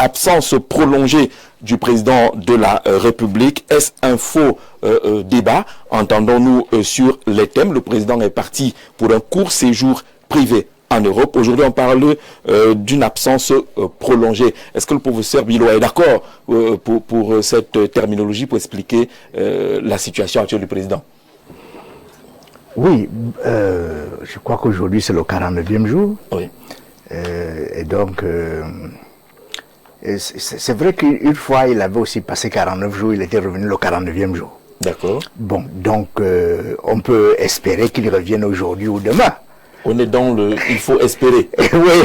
absence prolongée du président de la République. Est-ce un faux débat? Entendons-nous sur les thèmes. Le président est parti pour un court séjour privé en Europe. Aujourd'hui, on parle d'une absence prolongée. Est-ce que le professeur Biloa est d'accord pour cette terminologie, pour expliquer la situation actuelle du président? Oui, je crois qu'aujourd'hui c'est le 49e jour. Oui. Et donc, c'est vrai qu'une fois il avait aussi passé 49 jours, il était revenu le 49e jour. D'accord. Bon, donc on peut espérer qu'il revienne aujourd'hui ou demain. On est dans le... Il faut espérer. Oui,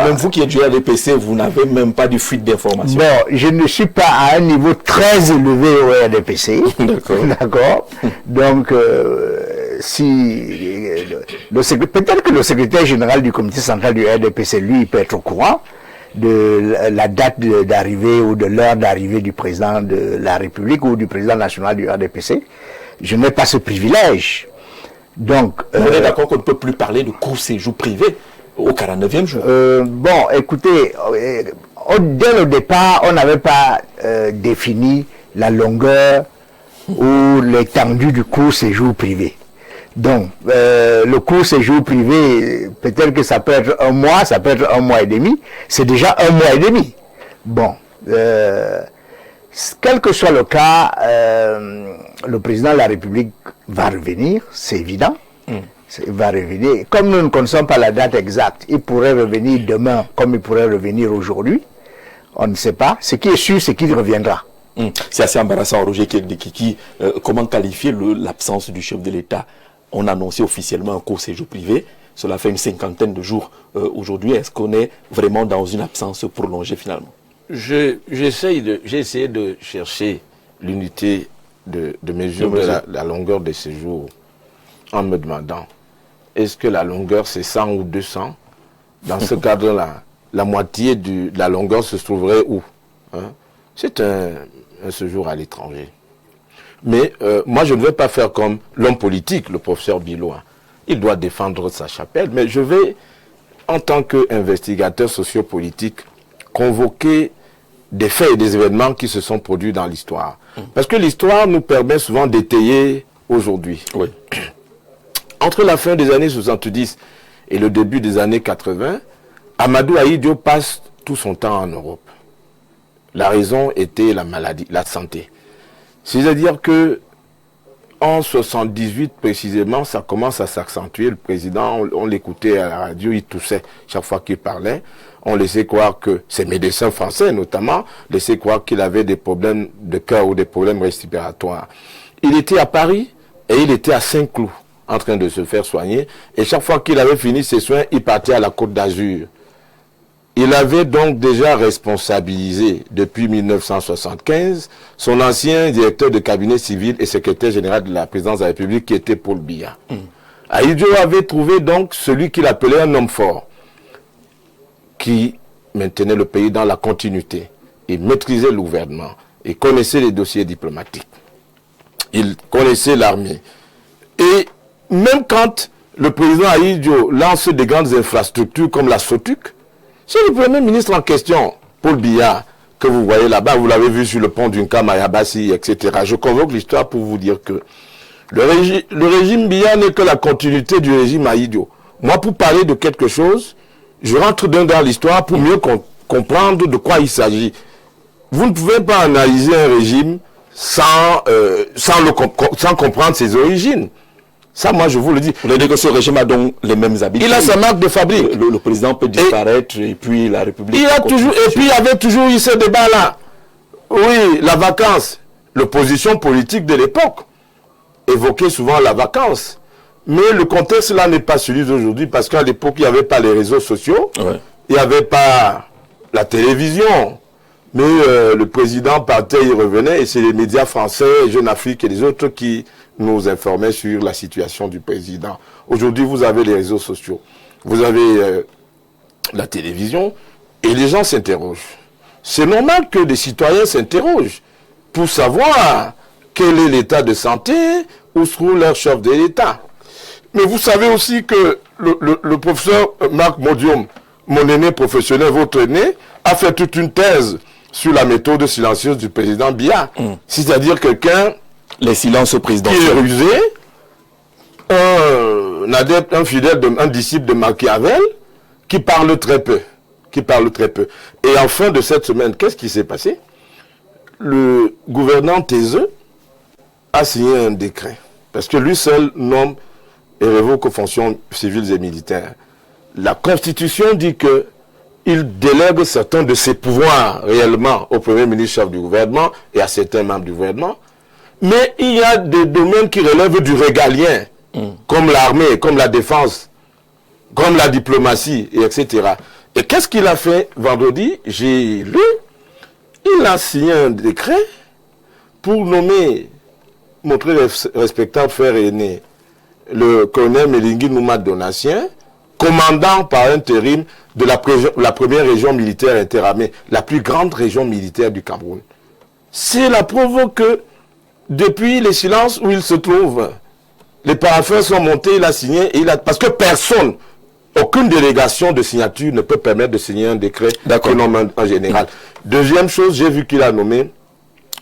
même vous qui êtes du RDPC, vous n'avez même pas de fuite d'informations. Bon, je ne suis pas à un niveau très élevé au RDPC. D'accord. D'accord. Donc, si peut-être que le secrétaire général du comité central du RDPC, lui, il peut être au courant de la date d'arrivée ou de l'heure d'arrivée du président de la République ou du président national du RDPC. Je n'ai pas ce privilège. Donc, on est d'accord qu'on ne peut plus parler de court séjour privé au 49e jour. Bon, écoutez, dès le départ, on n'avait pas défini la longueur ou l'étendue du court séjour privé. Donc, le court séjour privé, peut-être que ça peut être un mois, ça peut être un mois et demi. C'est déjà un mois et demi. Bon, quel que soit le cas, le président de la République va revenir, c'est évident. Il va revenir. Comme nous ne connaissons pas la date exacte, il pourrait revenir demain comme il pourrait revenir aujourd'hui. On ne sait pas. Ce qui est sûr, c'est qu'il reviendra. C'est assez embarrassant, Roger Kekiki. Comment qualifier l'absence du chef de l'État? On a annoncé officiellement un court séjour privé. Cela fait une 50aine de jours aujourd'hui. Est-ce qu'on est vraiment dans une absence prolongée finalement? J'ai essayé de chercher l'unité de mesure de la longueur des séjours en me demandant est-ce que la longueur c'est 100 ou 200? Dans ce cadre-là, la moitié de la longueur se trouverait où? C'est un séjour à l'étranger. Mais moi je ne vais pas faire comme l'homme politique, le professeur Biloa. Il doit défendre sa chapelle, mais je vais, en tant qu'investigateur sociopolitique, convoquer des faits et des événements qui se sont produits dans l'histoire. Parce que l'histoire nous permet souvent d'étayer aujourd'hui. Oui. Entre la fin des années 70 et le début des années 80, Amadou Ahidjo passe tout son temps en Europe. La raison était la maladie, la santé. C'est-à-dire que en 78 précisément, ça commence à s'accentuer. Le président, on l'écoutait à la radio, il toussait chaque fois qu'il parlait. On laissait croire que ses médecins français, notamment, laissaient croire qu'il avait des problèmes de cœur ou des problèmes respiratoires. Il était à Paris et il était à Saint-Cloud en train de se faire soigner. Et chaque fois qu'il avait fini ses soins, il partait à la Côte d'Azur. Il avait donc déjà responsabilisé depuis 1975 son ancien directeur de cabinet civil et secrétaire général de la présidence de la République qui était Paul Biya. Ahidjo avait trouvé donc celui qu'il appelait un homme fort qui maintenait le pays dans la continuité. Il maîtrisait le gouvernement, il connaissait les dossiers diplomatiques, il connaissait l'armée. Et même quand le président Ahidjo lance des grandes infrastructures comme la SOTUC, c'est le premier ministre en question, Paul Biya, que vous voyez là-bas, vous l'avez vu sur le pont d'une Mayabassi, etc. Je convoque l'histoire pour vous dire que le régime Biya n'est que la continuité du régime Ahidjo. Moi, pour parler de quelque chose, je rentre dans l'histoire pour mieux comprendre de quoi il s'agit. Vous ne pouvez pas analyser un régime sans comprendre ses origines. Ça, moi, je vous le dis. Vous voulez dire que ce régime a donc les mêmes habitudes. Il a sa marque de fabrique. Le président peut disparaître et puis la République... Il y avait toujours eu ce débat-là. Oui, la vacance. L'opposition politique de l'époque évoquait souvent la vacance. Mais le contexte là n'est pas celui d'aujourd'hui parce qu'à l'époque, il n'y avait pas les réseaux sociaux. Ouais. Il n'y avait pas la télévision. Mais le président partait, il revenait et c'est les médias français, Jeune Afrique et les autres qui nous informaient sur la situation du président. Aujourd'hui, vous avez les réseaux sociaux, vous avez la télévision et les gens s'interrogent. C'est normal que des citoyens s'interrogent pour savoir quel est l'état de santé, où se trouve leur chef de l'État. Mais vous savez aussi que le professeur Marc mon aîné professionnel, votre aîné, a fait toute une thèse sur la méthode silencieuse du président Biya. C'est-à-dire quelqu'un Les silences qui est présidentiels. rusé, un adepte, un fidèle, un disciple de Machiavel, qui parle très peu. Et en fin de cette semaine, qu'est-ce qui s'est passé? Le gouvernant Théseux a signé un décret. Parce que lui seul nomme et révoque aux fonctions civiles et militaires. La Constitution dit que il délègue certains de ses pouvoirs réellement au Premier ministre chef du gouvernement et à certains membres du gouvernement. Mais il y a des domaines qui relèvent du régalien, comme l'armée, comme la défense, comme la diplomatie, et etc. Et qu'est-ce qu'il a fait vendredi? J'ai lu. Il a signé un décret pour nommer mon très respectable frère aîné, le colonel Melingui Nouma Donatien, commandant par intérim de la première région militaire interarmée, la plus grande région militaire du Cameroun. C'est la preuve que, depuis les silences où il se trouve, les parapheurs sont montés, il a signé, parce que personne, aucune délégation de signature ne peut permettre de signer un décret que nomme un général. Deuxième chose, j'ai vu qu'il a nommé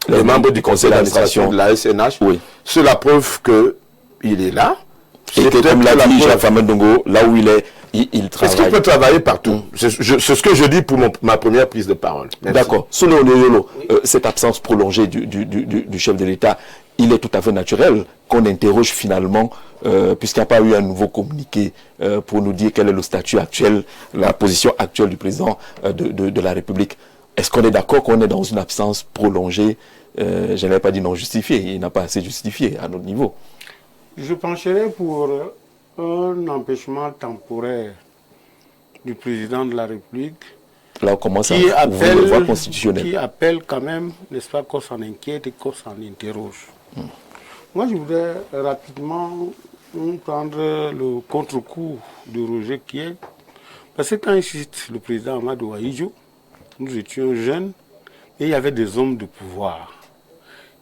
les membres du conseil d'administration de la SNH. Oui. C'est la preuve qu'il est là. Et que comme l'a dit Jean-Fameux Ndongo, là où il est, il travaille. Est-ce qu'il peut travailler partout? C'est ce que je dis pour ma première prise de parole. D'accord. Solo Yolo, cette absence prolongée du chef de l'État, il est tout à fait naturel qu'on interroge finalement, puisqu'il n'y a pas eu un nouveau communiqué pour nous dire quel est le statut actuel, la position actuelle du président de la République. Est-ce qu'on est d'accord qu'on est dans une absence prolongée? Je n'avais pas dit non justifiée, il n'a pas assez justifié à notre niveau. Je pencherai pour un empêchement temporaire du président de la République. Là, on commence à ouvrir le voie constitutionnelle. Qui appelle quand même, n'est-ce pas, qu'on s'en inquiète et qu'on s'en interroge. Moi, je voudrais rapidement prendre le contre-coup de Roger Kiel. Parce que quand il cite le président Amadou Ahidjo, nous étions jeunes et il y avait des hommes de pouvoir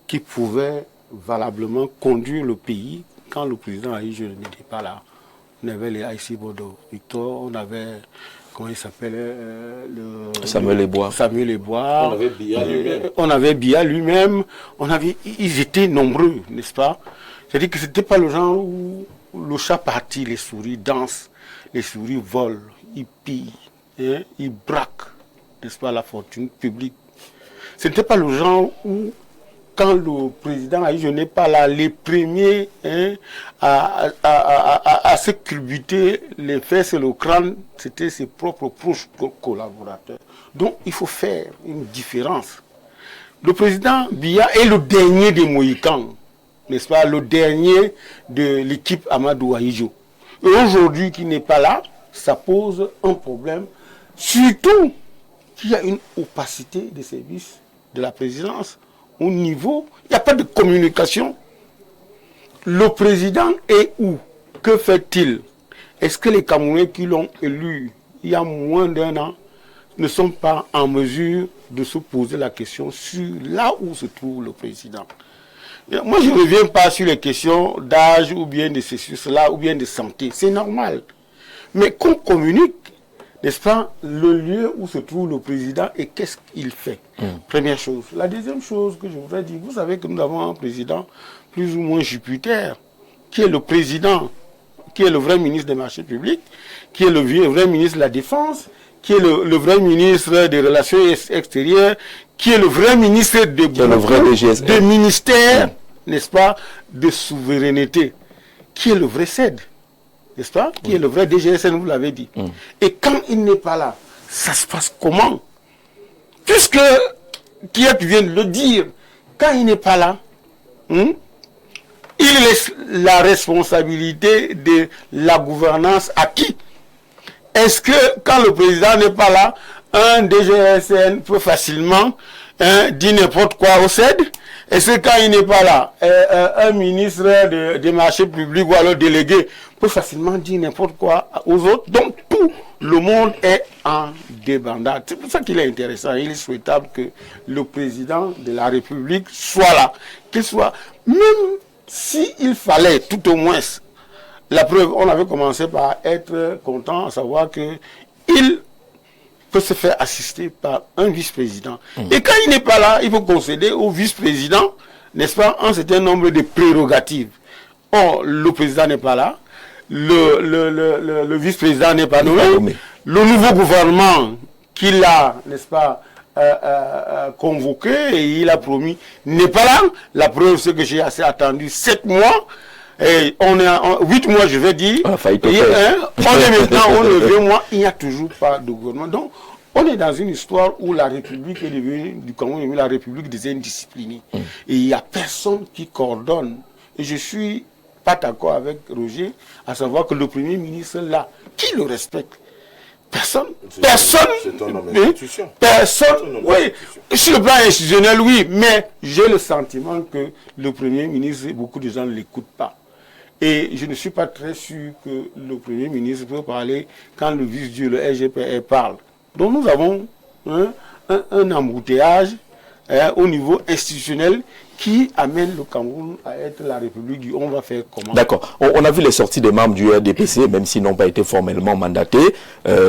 qui pouvaient valablement conduire le pays quand le président Ahidjo n'était pas là. On avait les Aïssi Bodo Victor, on avait, comment il s'appelait, Samuel Ebois. On avait Biya lui-même. On avait Biya lui-même. Ils étaient nombreux, n'est-ce pas? C'est-à-dire que ce n'était pas le genre où le chat partit, les souris dansent, les souris volent, ils pillent, hein, ils braquent, n'est-ce pas, la fortune publique. Ce n'était pas le genre où, quand le président Ahidjo n'est pas là, les premiers à se culbuter les fesses et le crâne, c'était ses propres proches collaborateurs. Donc il faut faire une différence. Le président Biya est le dernier des Mohicans, n'est-ce pas, le dernier de l'équipe Amadou Ahidjo. Et aujourd'hui, qui n'est pas là, ça pose un problème, surtout qu'il y a une opacité des services de la présidence. Au niveau, il n'y a pas de communication. Le président est où? Que fait-il? Est-ce que les Camerounais qui l'ont élu il y a moins d'un an ne sont pas en mesure de se poser la question sur là où se trouve le président? Moi, je ne reviens pas sur les questions d'âge ou bien de ceci, cela, ou bien de santé. C'est normal. Mais qu'on communique, n'est-ce pas, le lieu où se trouve le président et qu'est-ce qu'il fait. Première chose. La deuxième chose que je voudrais dire, vous savez que nous avons un président plus ou moins Jupiter, qui est le président, qui est le vrai ministre des marchés publics, qui est le vrai ministre de la Défense, qui est le vrai ministre des Relations extérieures, qui est le vrai ministre de ministère, n'est-ce pas, de souveraineté, qui est le vrai CED. N'est-ce pas? Qui est le vrai DGSN, vous l'avez dit. Et quand il n'est pas là, ça se passe comment? Puisque, qui vient de le dire, quand il n'est pas là, il laisse la responsabilité de la gouvernance à qui? Est-ce que quand le président n'est pas là, un DGSN peut facilement dire n'importe quoi au CED? Est-ce que quand il n'est pas là, un ministre des marchés publics ou alors délégué peut facilement dire n'importe quoi aux autres? Donc tout le monde est en débandade. C'est pour ça qu'il est intéressant. Il est souhaitable que le président de la République soit là. Qu'il soit, même s'il fallait tout au moins, la preuve, on avait commencé par être content à savoir qu'il peut se faire assister par un vice-président. Et quand il n'est pas là, il faut concéder au vice-président, n'est-ce pas, un certain nombre de prérogatives. Or, le président n'est pas là, le vice-président n'est pas nommé, le nouveau gouvernement qu'il a, n'est-ce pas, convoqué et il a promis n'est pas là. La preuve, c'est que j'ai assez attendu 7 mois. Et on est en 8 mois, je vais dire. On est maintenant au 9e mois, il n'y a toujours pas de gouvernement. Donc, on est dans une histoire où la République est devenue, du Cameroun, la République des indisciplinés. Et il n'y a personne qui coordonne. Et je suis pas d'accord avec Roger, à savoir que le Premier ministre là, qui le respecte? Personne. Oui, sur le plan institutionnel, oui, mais j'ai le sentiment que le Premier ministre, beaucoup de gens ne l'écoutent pas. Et je ne suis pas très sûr que le Premier ministre peut parler quand le vice-dieu, le RGPR, parle. Donc nous avons un embouteillage au niveau institutionnel qui amène le Cameroun à être la République du on va faire comment. D'accord. On a vu les sorties des membres du RDPC, même s'ils n'ont pas été formellement mandatés,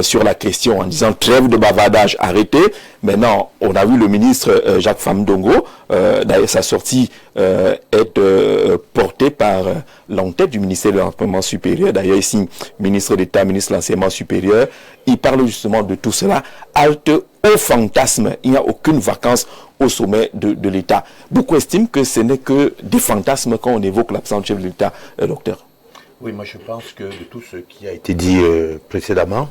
sur la question en disant trêve de bavardage, arrêtez. Maintenant, on a vu le ministre Jacques Famdongo, d'ailleurs sa sortie est portée par l'entête du ministère de l'Enseignement supérieur, d'ailleurs ici, ministre d'État, ministre de l'Enseignement supérieur. Il parle justement de tout cela. Halte au fantasme, il n'y a aucune vacance au sommet de l'État. Beaucoup estiment que ce n'est que des fantasmes quand on évoque l'absence du chef de l'État, docteur. Oui, moi je pense que de tout ce qui a été dit précédemment,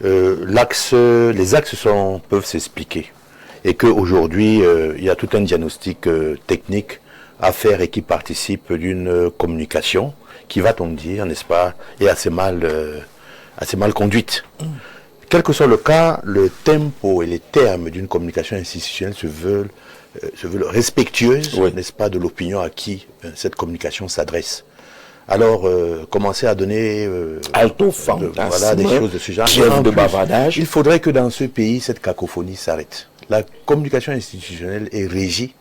les axes peuvent s'expliquer. Et qu'aujourd'hui, il y a tout un diagnostic technique à faire et qui participe d'une communication qui, va-t-on dire, n'est-ce pas, est assez mal conduite. Quel que soit le cas, le tempo et les termes d'une communication institutionnelle se veulent respectueuses, oui, n'est-ce pas, de l'opinion à qui cette communication s'adresse. Alors, commencer à donner des choses de ce genre. De bavardage. Il faudrait que dans ce pays, cette cacophonie s'arrête. La communication institutionnelle est régie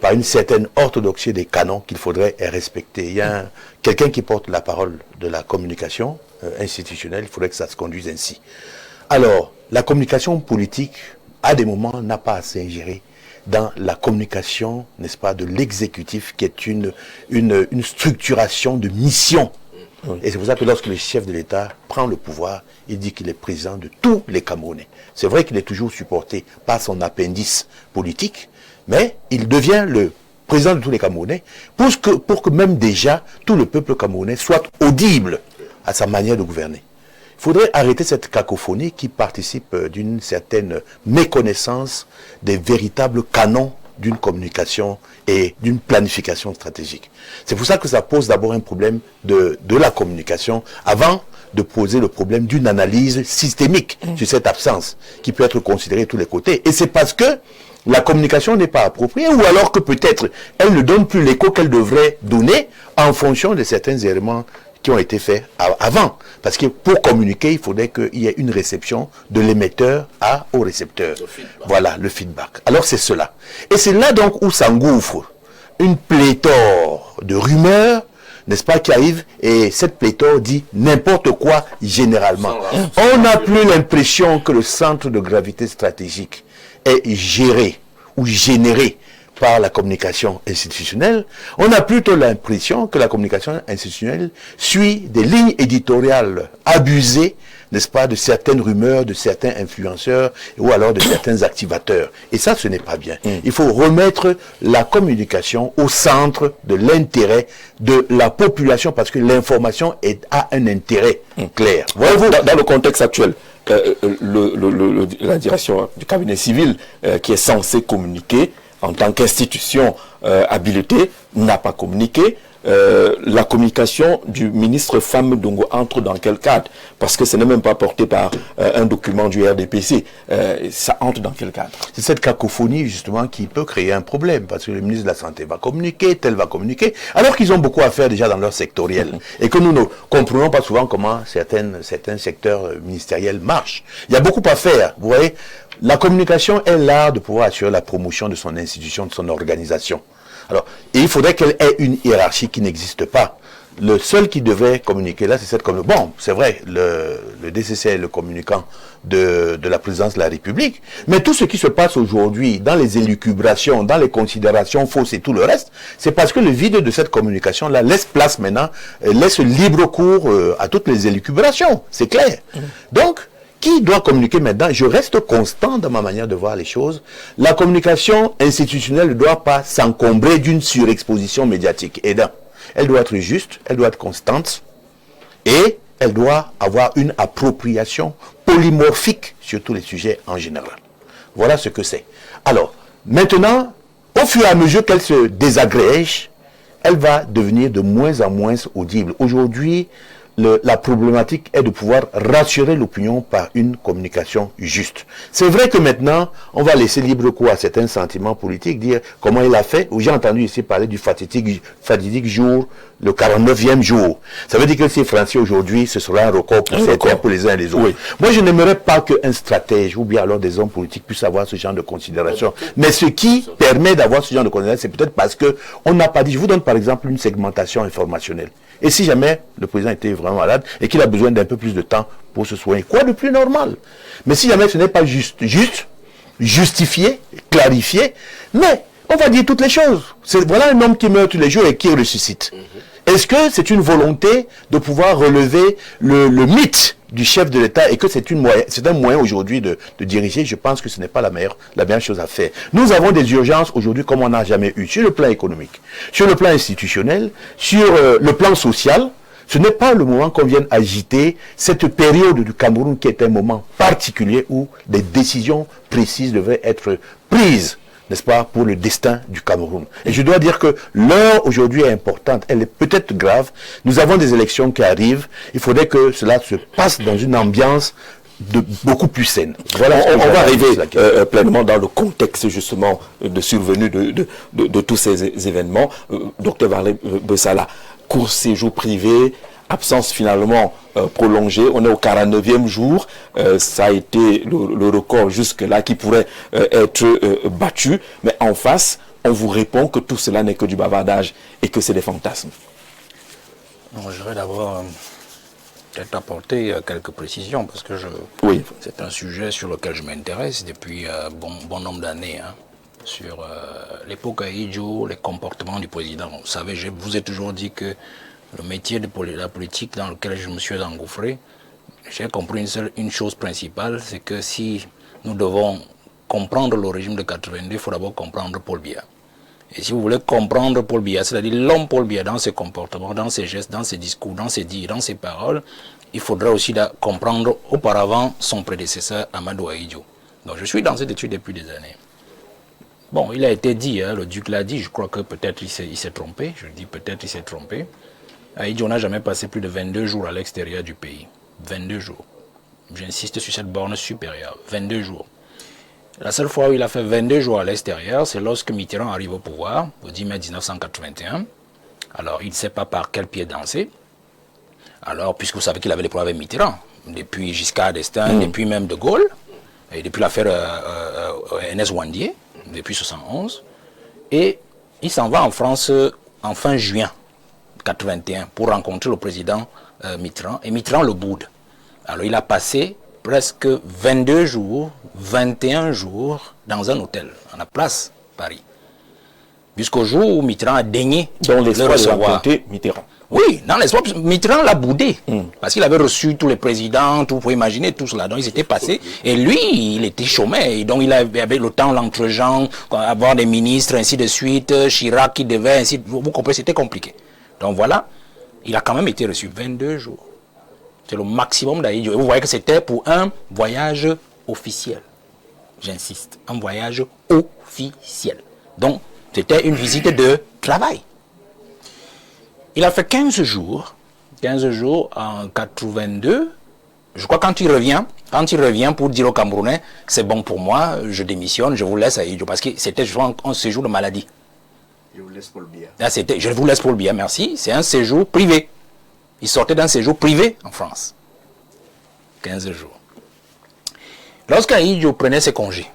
par une certaine orthodoxie des canons qu'il faudrait respecter. Il y a quelqu'un qui porte la parole de la communication institutionnelle, il faudrait que ça se conduise ainsi. Alors, la communication politique, à des moments, n'a pas à s'ingérer dans la communication, n'est-ce pas, de l'exécutif, qui est une structuration de mission. Oui. Et c'est pour ça que lorsque le chef de l'État prend le pouvoir, il dit qu'il est président de tous les Camerounais. C'est vrai qu'il est toujours supporté par son appendice politique, mais il devient le président de tous les Camerounais pour que même déjà tout le peuple camerounais soit audible à sa manière de gouverner. Il faudrait arrêter cette cacophonie qui participe d'une certaine méconnaissance des véritables canons d'une communication et d'une planification stratégique. C'est pour ça que ça pose d'abord un problème de la communication avant de poser le problème d'une analyse systémique sur cette absence qui peut être considérée de tous les côtés. Et c'est parce que la communication n'est pas appropriée ou alors que peut-être elle ne donne plus l'écho qu'elle devrait donner en fonction de certains éléments qui ont été faits avant. Parce que pour communiquer, il faudrait qu'il y ait une réception de l'émetteur au récepteur. Voilà, le feedback. Alors c'est cela. Et c'est là donc où s'engouffre une pléthore de rumeurs, n'est-ce pas, qui arrive, et cette pléthore dit n'importe quoi généralement. On n'a plus l'impression que le centre de gravité stratégique est géré ou généré par la communication institutionnelle. On a plutôt l'impression que la communication institutionnelle suit des lignes éditoriales abusées, n'est-ce pas, de certaines rumeurs, de certains influenceurs ou alors de certains activateurs. Et ça, ce n'est pas bien. Il faut remettre la communication au centre de l'intérêt de la population parce que l'information a un intérêt clair. Voyez-vous, dans le contexte actuel, la direction du cabinet civil qui est censée communiquer en tant qu'institution habilitée, n'a pas communiqué. La communication du ministre Famdongo entre dans quel cadre? Parce que ce n'est même pas porté par un document du RDPC. Ça entre dans quel cadre? C'est cette cacophonie justement qui peut créer un problème, parce que le ministre de la Santé va communiquer, tel va communiquer, alors qu'ils ont beaucoup à faire déjà dans leur sectoriel, et que nous ne comprenons pas souvent comment certains secteurs ministériels marchent. Il y a beaucoup à faire, vous voyez. La communication est l'art de pouvoir assurer la promotion de son institution, de son organisation. Alors, et il faudrait qu'elle ait une hiérarchie qui n'existe pas. le seul qui devrait communiquer là, c'est cette communication. Bon, c'est vrai, le DCC est le communicant de la présidence de la République, mais tout ce qui se passe aujourd'hui dans les élucubrations, dans les considérations fausses et tout le reste, c'est parce que le vide de cette communication-là laisse place maintenant, laisse libre cours à toutes les élucubrations, c'est clair. Donc, qui doit communiquer maintenant? Je reste constant dans ma manière de voir les choses. La communication institutionnelle ne doit pas s'encombrer d'une surexposition médiatique. Elle doit être juste, elle doit être constante et elle doit avoir une appropriation polymorphique sur tous les sujets en général. Voilà ce que c'est. Alors, maintenant, au fur et à mesure qu'elle se désagrège, elle va devenir de moins en moins audible. Aujourd'hui, la problématique est de pouvoir rassurer l'opinion par une communication juste. C'est vrai que maintenant, on va laisser libre cours à certains sentiments politiques, dire comment il a fait. J'ai entendu ici parler du fatidique jour, le 49e jour. Ça veut dire que ces Français aujourd'hui, ce sera un record pour certains, pour les uns et les autres. Oui. Moi, je n'aimerais pas qu'un stratège ou bien alors des hommes politiques puissent avoir ce genre de considération. Mais ce qui permet d'avoir ce genre de considération, c'est peut-être parce qu'on n'a pas dit. Je vous donne par exemple une segmentation informationnelle. Et si jamais le président était vraiment malade et qu'il a besoin d'un peu plus de temps pour se soigner, quoi de plus normal? Mais si jamais ce n'est pas justifié, clarifié, mais on va dire toutes les choses. Voilà un homme qui meurt tous les jours et qui ressuscite. Est-ce que c'est une volonté de pouvoir relever le mythe du chef de l'État et que c'est un moyen aujourd'hui de diriger? Je pense que ce n'est pas la meilleure chose à faire. Nous avons des urgences aujourd'hui comme on n'a jamais eu, sur le plan économique, sur le plan institutionnel, sur le plan social. Ce n'est pas le moment qu'on vienne agiter cette période du Cameroun qui est un moment particulier où des décisions précises devaient être prises, n'est-ce pas, pour le destin du Cameroun. Et je dois dire que l'heure aujourd'hui est importante, elle est peut-être grave. Nous avons des élections qui arrivent, il faudrait que cela se passe dans une ambiance beaucoup plus saine. Voilà, on va arriver pleinement dans le contexte justement de survenue de tous ces événements. Docteur Varley Bessala, court séjour privé, absence finalement prolongée, on est au 49e jour, ça a été le record jusque-là qui pourrait être battu, mais en face, on vous répond que tout cela n'est que du bavardage et que c'est des fantasmes. Je vais d'abord peut-être apporter quelques précisions parce que c'est un sujet sur lequel je m'intéresse depuis bon nombre d'années. Sur l'époque Ahidjo, les comportements du président. Vous savez, je vous ai toujours dit que le métier de la politique dans lequel je me suis engouffré, j'ai compris une chose principale, c'est que si nous devons comprendre le régime de 82, il faut d'abord comprendre Paul Biya. Et si vous voulez comprendre Paul Biya, c'est-à-dire l'homme Paul Biya dans ses comportements, dans ses gestes, dans ses discours, dans ses dires, dans ses paroles, il faudra aussi comprendre auparavant son prédécesseur Amadou Ahidjo. Donc je suis dans cette étude depuis des années. Bon, il a été dit, le duc l'a dit, je crois que peut-être il s'est trompé, je dis peut-être il s'est trompé. Ahidjo n'a jamais passé plus de 22 jours à l'extérieur du pays. 22 jours. J'insiste sur cette borne supérieure. 22 jours. La seule fois où il a fait 22 jours à l'extérieur, c'est lorsque Mitterrand arrive au pouvoir, au 10 mai 1981. Alors, il ne sait pas par quel pied danser. Alors, puisque vous savez qu'il avait des problèmes avec Mitterrand, depuis Giscard d'Estaing, depuis même De Gaulle, et depuis l'affaire NS Wandier, depuis 1971. Et il s'en va en France en fin juin 81 pour rencontrer le président Mitterrand, et Mitterrand le boude. Alors il a passé presque 22 jours, 21 jours dans un hôtel, à la place Paris. Jusqu'au jour où Mitterrand a daigné le recevoir. Mitterrand. Oui, dans l'espoir, Mitterrand l'a boudé. Parce qu'il avait reçu tous les présidents, vous pouvez imaginer tout cela. Donc ils étaient passés. Et lui, il était chômé. Et donc il avait le temps, l'entre-gens, avoir des ministres, ainsi de suite. Chirac qui devait, ainsi. Vous comprenez, c'était compliqué. Donc voilà, il a quand même été reçu 22 jours. C'est le maximum d'Ahidjo. Et vous voyez que c'était pour un voyage officiel. J'insiste, un voyage officiel. Donc, c'était une visite de travail. Il a fait 15 jours en 82. Je crois quand il revient pour dire aux Camerounais, c'est bon pour moi, je démissionne, je vous laisse à Ahidjo. Parce que c'était un séjour de maladie. Je vous laisse pour le bien. Je vous laisse pour le bien, merci. C'est un séjour privé. Il sortait d'un séjour privé en France. 15 jours. Lorsqu'Ahidjo prenait ses congés,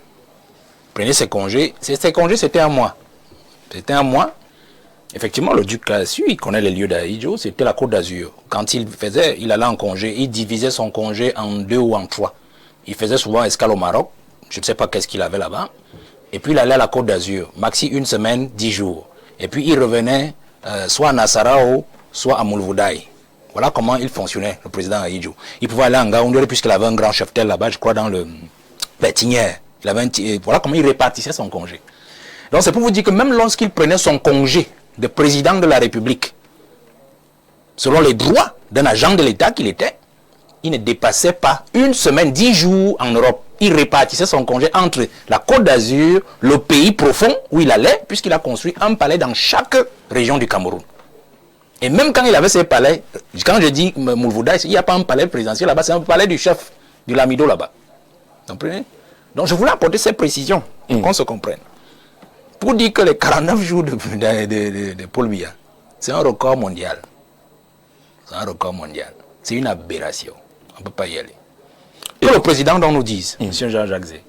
c'était un mois. C'était un mois. Effectivement, le duc a su, il connaît les lieux d'Ahidjo, c'était la Côte d'Azur. Quand il allait en congé, il divisait son congé en 2 ou en 3. Il faisait souvent escale au Maroc, je ne sais pas qu'est-ce qu'il avait là-bas. Et puis il allait à la Côte d'Azur, maxi 1 semaine, 10 jours. Et puis il revenait soit à Nassarao, soit à Moulvoudaï. Voilà comment il fonctionnait, le président Ahidjo. Il pouvait aller en Gaoundé, puisqu'il avait un grand cheftel là-bas, je crois, dans le Tinière. Voilà comment il répartissait son congé. Donc c'est pour vous dire que même lorsqu'il prenait son congé de président de la République, selon les droits d'un agent de l'État qu'il était, il ne dépassait pas 1 semaine, 10 jours en Europe. Il répartissait son congé entre la Côte d'Azur, le pays profond où il allait, puisqu'il a construit un palais dans chaque région du Cameroun. Et même quand il avait ces palais, quand je dis Moulvoudaï, il n'y a pas un palais présidentiel là-bas, c'est un palais du chef, du Lamido là-bas. Vous comprenez? Donc je voulais apporter ces précisions, pour qu'on se comprenne. Pour dire que les 49 jours de Paul Biya, c'est un record mondial. C'est un record mondial. C'est une aberration. On ne peut pas y aller. Et le président dont nous dise, M. Jean-Jacques Zé,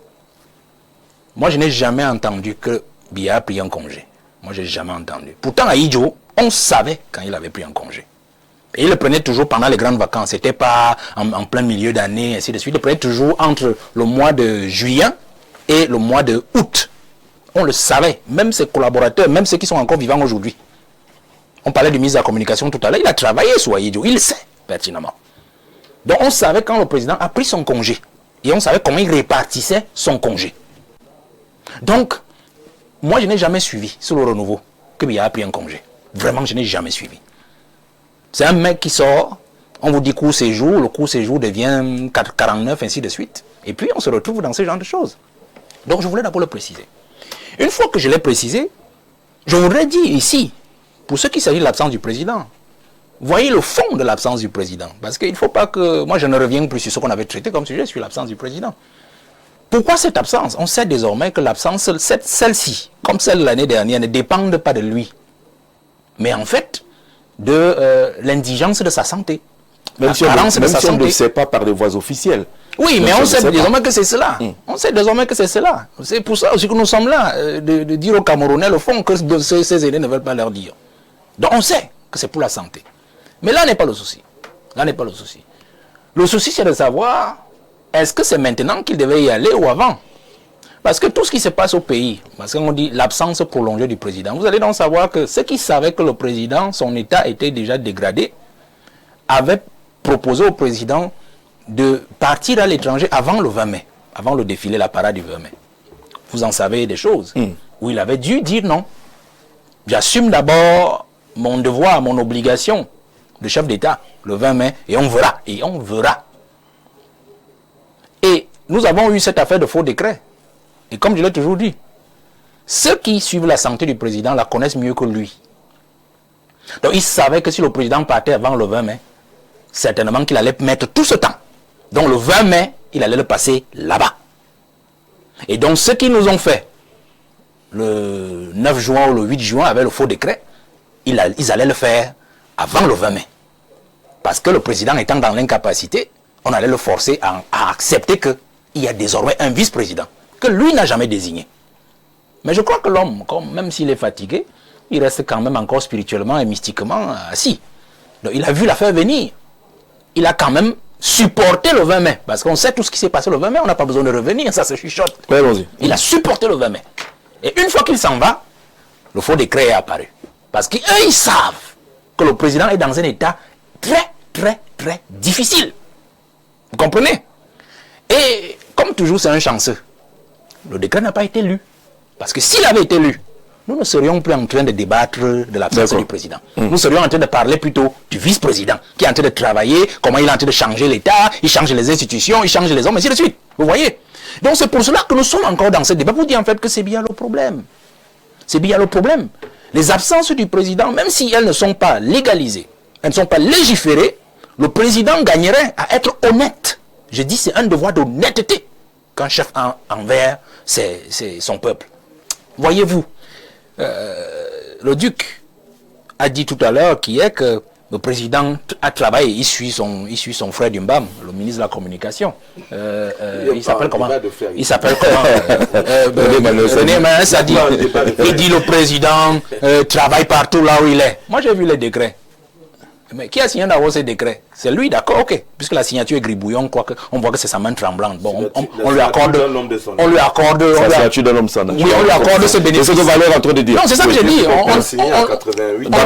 moi je n'ai jamais entendu que Biya a pris un congé. Moi je n'ai jamais entendu. Pourtant à Ahidjo, on savait quand il avait pris un congé. Et il le prenait toujours pendant les grandes vacances. C'était pas en plein milieu d'année, ainsi de suite. Il le prenait toujours entre le mois de juillet et le mois de août. On le savait, même ses collaborateurs, même ceux qui sont encore vivants aujourd'hui. On parlait du ministre de la Communication tout à l'heure, il a travaillé sur Ahidjo, il le sait pertinemment. Donc on savait quand le président a pris son congé, et on savait comment il répartissait son congé. Donc, moi je n'ai jamais suivi sur le renouveau que Biya a pris un congé. Vraiment, je n'ai jamais suivi. C'est un mec qui sort, on vous dit court séjour, le court séjour devient 49, ainsi de suite. Et puis on se retrouve dans ce genre de choses. Donc je voulais d'abord le préciser. Une fois que je l'ai précisé, je voudrais dire ici, pour ce qui s'agit de l'absence du président, voyez le fond de l'absence du président. Parce qu'il ne faut pas que... Moi, je ne reviens plus sur ce qu'on avait traité comme sujet, sur l'absence du président. Pourquoi cette absence? On sait désormais que l'absence, celle-ci, comme celle de l'année dernière, ne dépendent pas de lui. Mais en fait, de l'indigence de sa santé. Même si on ne le sait pas par des voies officielles. Oui, mais on sait désormais que c'est cela. On sait désormais que c'est cela. C'est pour ça aussi que nous sommes là, de dire aux Camerounais le fond que ces aînés ne veulent pas leur dire. Donc on sait que c'est pour la santé. Mais là n'est pas le souci. Là n'est pas le souci. Le souci c'est de savoir, est-ce que c'est maintenant qu'il devait y aller ou avant? Parce que tout ce qui se passe au pays, parce qu'on dit l'absence prolongée du président, vous allez donc savoir que ceux qui savaient que le président, son état était déjà dégradé, avaient proposé au président de partir à l'étranger avant le 20 mai, avant le défilé, la parade du 20 mai. Vous en savez des choses, où il avait dû dire non. J'assume d'abord mon devoir, mon obligation de chef d'État, le 20 mai, et on verra, et on verra. Et nous avons eu cette affaire de faux décret. Et comme je l'ai toujours dit, ceux qui suivent la santé du président la connaissent mieux que lui. Donc il savait que si le président partait avant le 20 mai, certainement qu'il allait mettre tout ce temps. Donc le 20 mai, il allait le passer là-bas. Et donc ceux qui nous ont fait le 9 juin ou le 8 juin avec le faux décret, ils allaient le faire avant le 20 mai. Parce que le président étant dans l'incapacité, on allait le forcer à accepter qu'il y a désormais un vice-président que lui n'a jamais désigné. Mais je crois que l'homme, même s'il est fatigué, il reste quand même encore spirituellement et mystiquement assis. Donc il a vu l'affaire venir. Il a quand même supporté le 20 mai. Parce qu'on sait tout ce qui s'est passé le 20 mai, on n'a pas besoin de revenir, ça se chuchote. Ouais, allons-y. Il a supporté le 20 mai. Et une fois qu'il s'en va, le faux décret est apparu. Parce qu'eux, ils savent que le président est dans un état très, très, très difficile. Vous comprenez? Et comme toujours, c'est un chanceux. Le décret n'a pas été lu. Parce que s'il avait été lu, nous ne serions plus en train de débattre de l'absence du président. Nous serions en train de parler plutôt du vice-président, qui est en train de travailler, comment il est en train de changer l'État, il change les institutions, il change les hommes, ainsi de suite. Vous voyez? Donc c'est pour cela que nous sommes encore dans ce débat, pour dire en fait que c'est bien le problème. C'est bien le problème. Les absences du président, même si elles ne sont pas légalisées, elles ne sont pas légiférées, le président gagnerait à être honnête. Je dis c'est un devoir d'honnêteté qu'un chef envers son peuple. Voyez-vous, le duc a dit tout à l'heure qu'il Le président a travaillé, il suit son frère Dumbam, le ministre de la Communication. Il s'appelle comment? Il s'appelle comment? Il dit le président travaille partout là où il est. Moi j'ai vu les décrets. Mais qui a signé d'abord ces décrets? C'est lui, d'accord, ok. Puisque la signature est gribouillon, on voit que c'est sa main tremblante. Bon, on lui accorde. On lui accorde. La signature d'un homme sans nom. Oui, on lui accorde ce bénéfice. C'est ce que Valère est en train de dire. Non, c'est ça que j'ai dit. On lui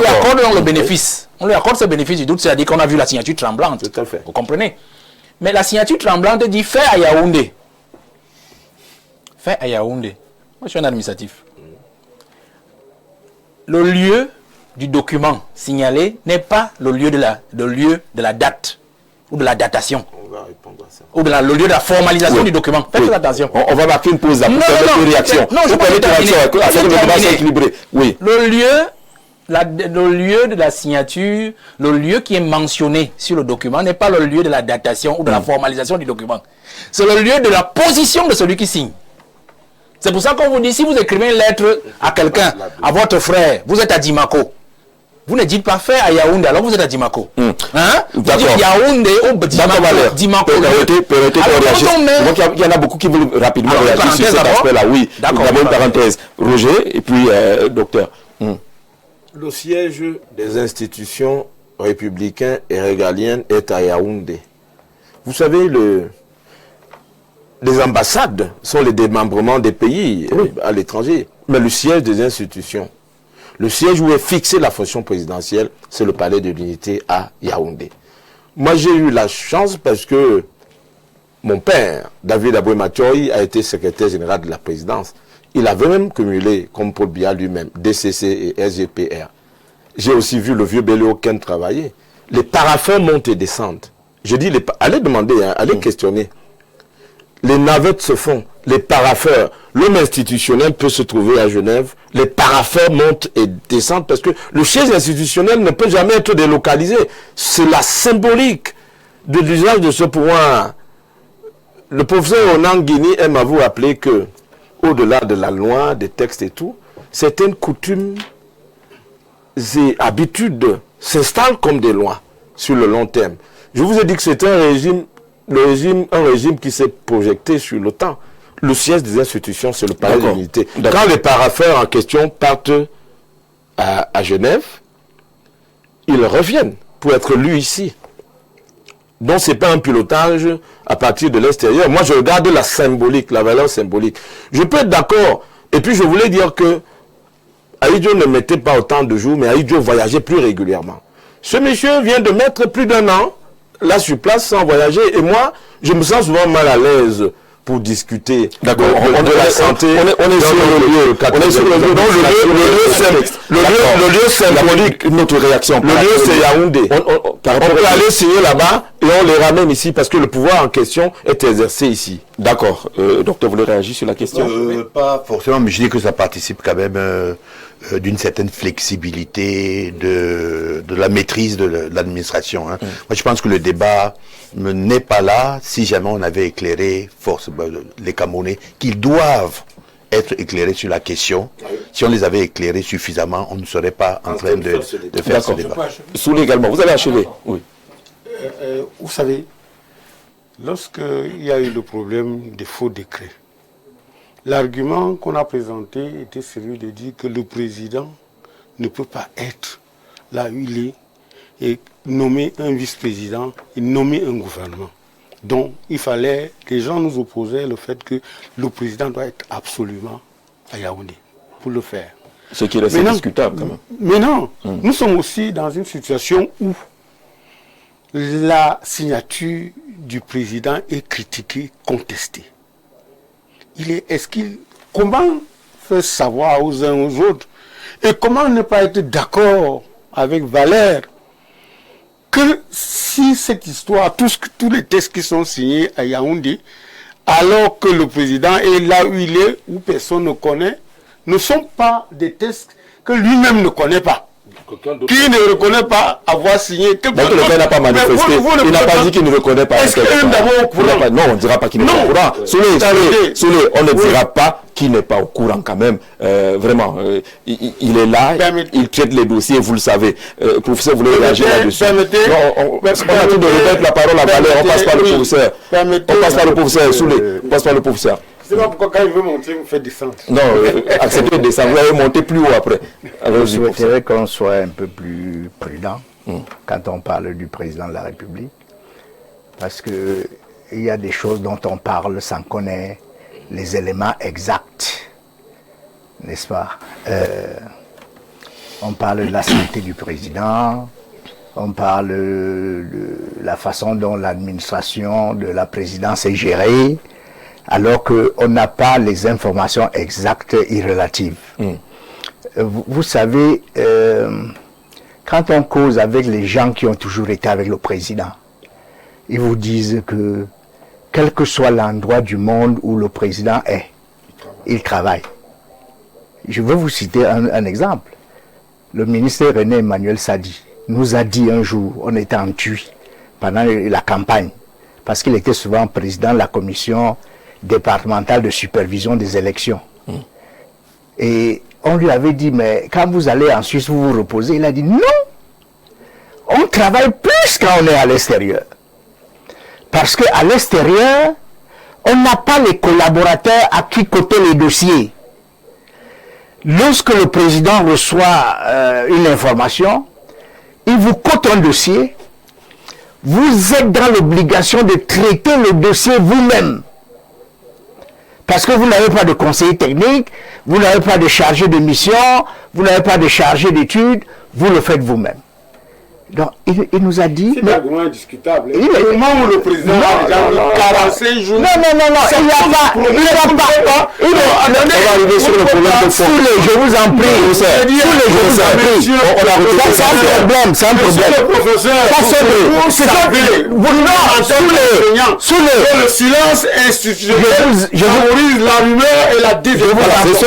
accorde le bénéfice. On lui accorde ce bénéfice du doute, c'est-à-dire qu'on a vu la signature tremblante. Tout à fait. Vous comprenez? Mais la signature tremblante dit fait à Yaoundé. Fait à Yaoundé. Moi, je suis un administratif. Le lieu du document signalé n'est pas le lieu de la date ou de la datation. On va répondre à ça. Ou le lieu de la formalisation du document. Faites attention. On va marquer une pause là pour faire une réaction. Non, je peux terminer. Oui. Le lieu de la signature, le lieu qui est mentionné sur le document n'est pas le lieu de la datation ou de la formalisation du document. C'est le lieu de la position de celui qui signe. C'est pour ça qu'on vous dit, si vous écrivez une lettre à quelqu'un, à votre frère, vous êtes à Dimako. Vous ne dites pas faire à Yaoundé, alors vous êtes à Dimako. Hein? Vous dites Yaoundé ou Dimako. Il y en a beaucoup qui veulent rapidement réagir sur cet aspect-là. Oui, d'abord une parenthèse. Roger, et puis docteur. Le siège des institutions républicaines et régaliennes est à Yaoundé. Vous savez, les ambassades sont les démembrements des pays à l'étranger. Mais le siège des institutions, le siège où est fixée la fonction présidentielle, c'est le palais de l'unité à Yaoundé. Moi, j'ai eu la chance parce que mon père, David Aboué Mathieu, a été secrétaire général de la présidence. Il avait même cumulé, comme Paul Biya lui-même, DCC et SGPR. J'ai aussi vu le vieux Béléoken travailler. Les paraffins montent et descendent. Je dis, allez demander, allez questionner. Les navettes se font, les paraffeurs. L'homme institutionnel peut se trouver à Genève. Les paraffeurs montent et descendent parce que le siège institutionnel ne peut jamais être délocalisé. C'est la symbolique de l'usage de ce pouvoir. Le professeur Onan Guini aime à vous rappeler que, au-delà de la loi, des textes et tout, certaines coutumes et habitudes s'installent comme des lois sur le long terme. Je vous ai dit que c'est un régime qui s'est projeté sur le temps. Le siège des institutions, c'est le palais de l'unité. Quand les paraffeurs en question partent à Genève, ils reviennent pour être lus ici. Donc, ce n'est pas un pilotage à partir de l'extérieur. Moi, je regarde la symbolique, la valeur symbolique. Je peux être d'accord. Et puis, je voulais dire que Aïdjo ne mettait pas autant de jours, mais Aïdjo voyageait plus régulièrement. Ce monsieur vient de mettre plus d'1 an là sur place sans voyager. Et moi, je me sens souvent mal à l'aise pour discuter de la santé. On est sur le lieu. On est sur le lieu. Le lieu symbolique. Notre réaction. Le lieu, c'est Yaoundé. On peut aller signer là-bas et on les ramène ici parce que le pouvoir en question est exercé ici. D'accord. Docteur, vous voulez réagir sur la question? Pas forcément, mais je dis que ça participe quand même d'une certaine flexibilité de la maîtrise de l'administration. Moi, je pense que le débat n'est pas là si jamais on avait éclairé les Camerounais qu'ils doivent être éclairés sur la question. Si on les avait éclairés suffisamment, on ne serait pas en train de faire ce débat. Soulé également, vous avez achevé. Oui. Vous savez, lorsqu'il y a eu le problème des faux décrets, l'argument qu'on a présenté était celui de dire que le président ne peut pas être là où il est et nommer un vice-président et nommer un gouvernement. Donc, les gens nous opposaient le fait que le président doit être absolument à Yaoundé pour le faire. Ce qui est discutable quand même. Mais non, nous sommes aussi dans une situation où la signature du président est critiquée, contestée. Comment faire savoir aux uns aux autres et comment ne pas être d'accord avec Valère que si cette histoire, tous les textes qui sont signés à Yaoundé, alors que le président est là où il est, où personne ne connaît, ne sont pas des textes que lui-même ne connaît pas. qui ne reconnaît pas avoir signé quelque chose. Donc le gars n'a pas manifesté, il n'a pas dit qu'il ne reconnaît pas. Est-ce qu'il est d'abord au courant? Non, on ne dira pas qu'il n'est pas au courant. Soulé, on ne dira pas qu'il n'est pas au courant quand même. Vraiment, il est là, il traite les dossiers, vous le savez. Professeur, vous voulez réagir là-dessus? On a tout de remettre la parole à Valère, on passe par le professeur. On passe par le professeur, Soulé, on passe par le professeur. Je ne sais pas pourquoi quand il veut monter, vous faites descendre. Non, acceptez de descendre, vous allez monter plus haut après. Je souhaiterais qu'on soit un peu plus prudent quand on parle du président de la République, parce qu'il y a des choses dont on parle sans connaître les éléments exacts, n'est-ce pas? On parle de la santé du président, on parle de la façon dont l'administration de la présidence est gérée, alors qu'on n'a pas les informations exactes et relatives. Vous savez, quand on cause avec les gens qui ont toujours été avec le président, ils vous disent que quel que soit l'endroit du monde où le président est, il travaille. Je veux vous citer un exemple. Le ministre René Emmanuel Sadi nous a dit un jour, on était en Tuy pendant la campagne, parce qu'il était souvent président de la commission départementale de supervision des élections. Et on lui avait dit, mais quand vous allez en Suisse, vous vous reposez. Il a dit, non, on travaille plus quand on est à l'extérieur. Parce qu'à l'extérieur, on n'a pas les collaborateurs à qui côté les dossiers. Lorsque le président reçoit une information, il vous cote un dossier, vous êtes dans l'obligation de traiter le dossier vous-même. Parce que vous n'avez pas de conseiller technique, vous n'avez pas de chargé de mission, vous n'avez pas de chargé d'études, vous le faites vous-même. Donc, il nous a dit... C'est l'argument indiscutable. Le moment où le président a déjà 45 jours... Non, il n'y a pas... On va arriver sur le problème de fond. Je vous en prie. C'est un problème. Le silence institutionnel favorise la rumeur et la désinformation.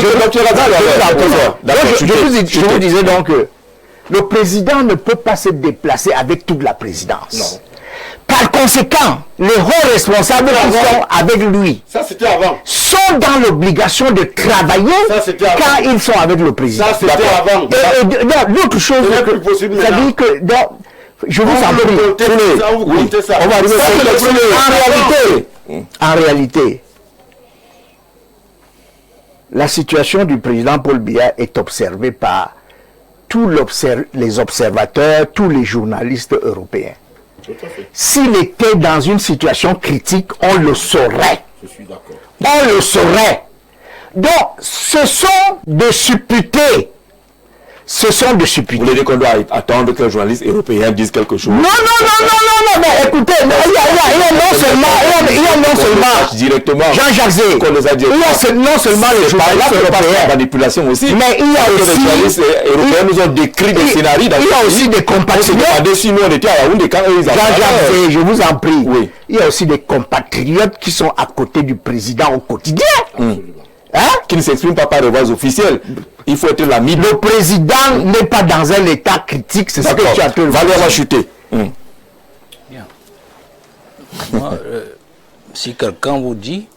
Je vous disais donc que le président ne peut pas se déplacer avec toute la présidence. Non. Par conséquent, les hauts responsables qui sont avec lui sont dans l'obligation de travailler quand ils sont avec le président. Ça, c'était avant. L'autre chose, c'est-à-dire que... je vous en prie. On va arriver en réalité, la situation du président Paul Biya est observée par tous les observateurs, tous les journalistes européens. S'il était dans une situation critique, on le saurait. Je suis d'accord. On le saurait. Donc, ce sont des supputés. Ce sont des supputés. Vous voulez dire qu'on doit attendre que les journalistes européens disent quelque chose? Non, mais écoutez, il y a non seulement directement Jean-Jacques Zé, il y a non seulement les journalistes européens, manipulation aussi, mais il y a aussi les journalistes européens nous ont décrit des scénarios. Il y a aussi des compatriotes. Si nous on était à Yaoundé quand ils Jean-Jacques Zé, je vous en prie. Oui. Il y a aussi des compatriotes qui sont à côté du président au quotidien. Qui ne s'expriment pas par les voies officielles. Il faut être l'ami. Le président n'est pas dans un état critique, c'est ce que tu as pu Valeur va chuter. Bien. Moi, si quelqu'un vous dit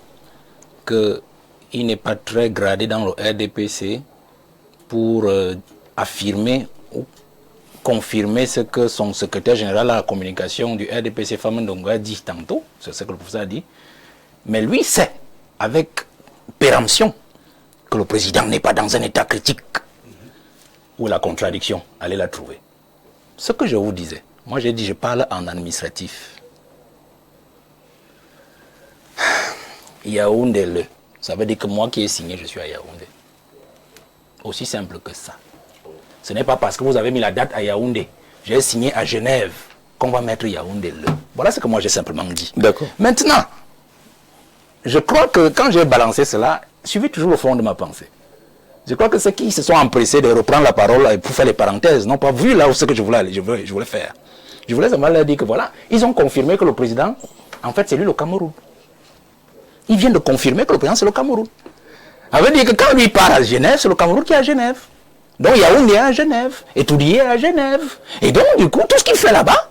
qu'il n'est pas très gradé dans le RDPC pour affirmer ou confirmer ce que son secrétaire général à la communication du RDPC, Famen Ndongo, a dit tantôt, c'est ce que le professeur a dit, mais lui sait, avec péremption, que le président n'est pas dans un état critique où la contradiction, allez la trouver. Ce que je vous disais, moi j'ai dit, je parle en administratif. Yaoundé, ça veut dire que moi qui ai signé, je suis à Yaoundé. Aussi simple que ça. Ce n'est pas parce que vous avez mis la date à Yaoundé, j'ai signé à Genève, qu'on va mettre Yaoundé. Voilà ce que moi j'ai simplement dit. D'accord. Maintenant, je crois que quand j'ai balancé cela, suivez toujours le fond de ma pensée. Je crois que ceux qui se sont empressés de reprendre la parole pour faire les parenthèses n'ont pas vu là où ce que je voulais faire. Je voulais seulement leur dire que voilà, ils ont confirmé que le président, en fait, c'est lui le Cameroun. Ils viennent de confirmer que le président, c'est le Cameroun. Ça veut dire que quand lui part à Genève, c'est le Cameroun qui est à Genève. Donc Yaoundé est à Genève, Etoudié est à Genève. Et donc, du coup, tout ce qu'il fait là-bas,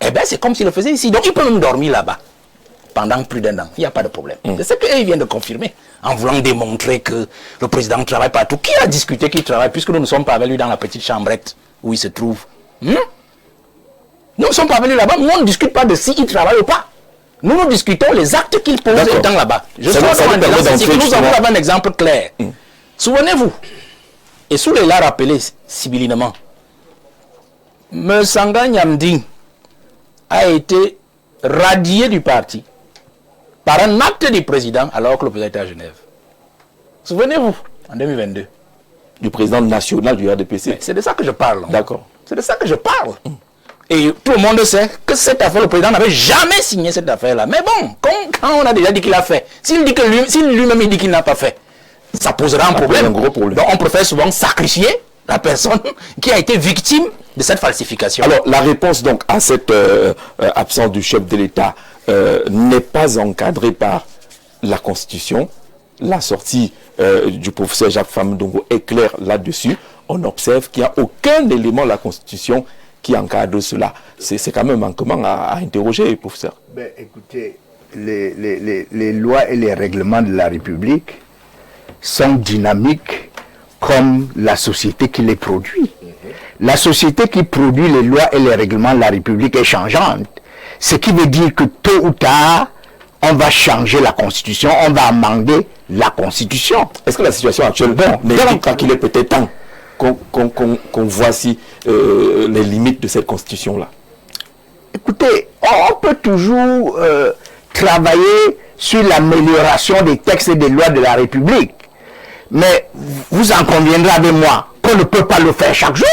eh ben, c'est comme s'il le faisait ici. Donc, il peut même dormir là-bas pendant plus d'un an. Il n'y a pas de problème. C'est ce qu'ils viennent de confirmer, en voulant démontrer que le président ne travaille pas tout. Qui a discuté qu'il travaille, puisque nous ne sommes pas venus dans la petite chambrette où il se trouve? Nous ne sommes pas venus là-bas, nous on ne discute pas de s'il travaille ou pas. Nous discutons les actes qu'il pose étant là-bas. Je suis nous avons un exemple clair. Souvenez-vous, et Souley l'a rappelé sibylinement, M. Sanga Nyamding a été radié du parti par un acte du président alors que le président était à Genève. Souvenez-vous, en 2022. Du président national du RDPC. C'est de ça que je parle. D'accord. C'est de ça que je parle. Et tout le monde sait que cette affaire, le président n'avait jamais signé cette affaire-là. Mais bon, quand on a déjà dit qu'il a fait, s'il dit que lui-même il dit qu'il n'a pas fait, ça posera un problème. Un gros problème. Donc on préfère souvent sacrifier la personne qui a été victime de cette falsification. Alors la réponse donc à cette absence du chef de l'État n'est pas encadrée par la Constitution. La sortie du professeur Jacques Famdongo est claire là-dessus. On observe qu'il n'y a aucun élément de la Constitution qui encadre cela. C'est quand même un manquement à interroger, professeur. Ben, écoutez, les lois et les règlements de la République sont dynamiques comme la société qui les produit. La société qui produit les lois et les règlements de la République est changeante. Ce qui veut dire que tôt ou tard, on va changer la Constitution, on va amender la Constitution. Est-ce que la situation actuelle n'indique pas qu'il est peut-être temps qu'on voit si les limites de cette Constitution-là? Écoutez, on peut toujours travailler sur l'amélioration des textes et des lois de la République. Mais vous en conviendrez avec moi qu'on ne peut pas le faire chaque jour.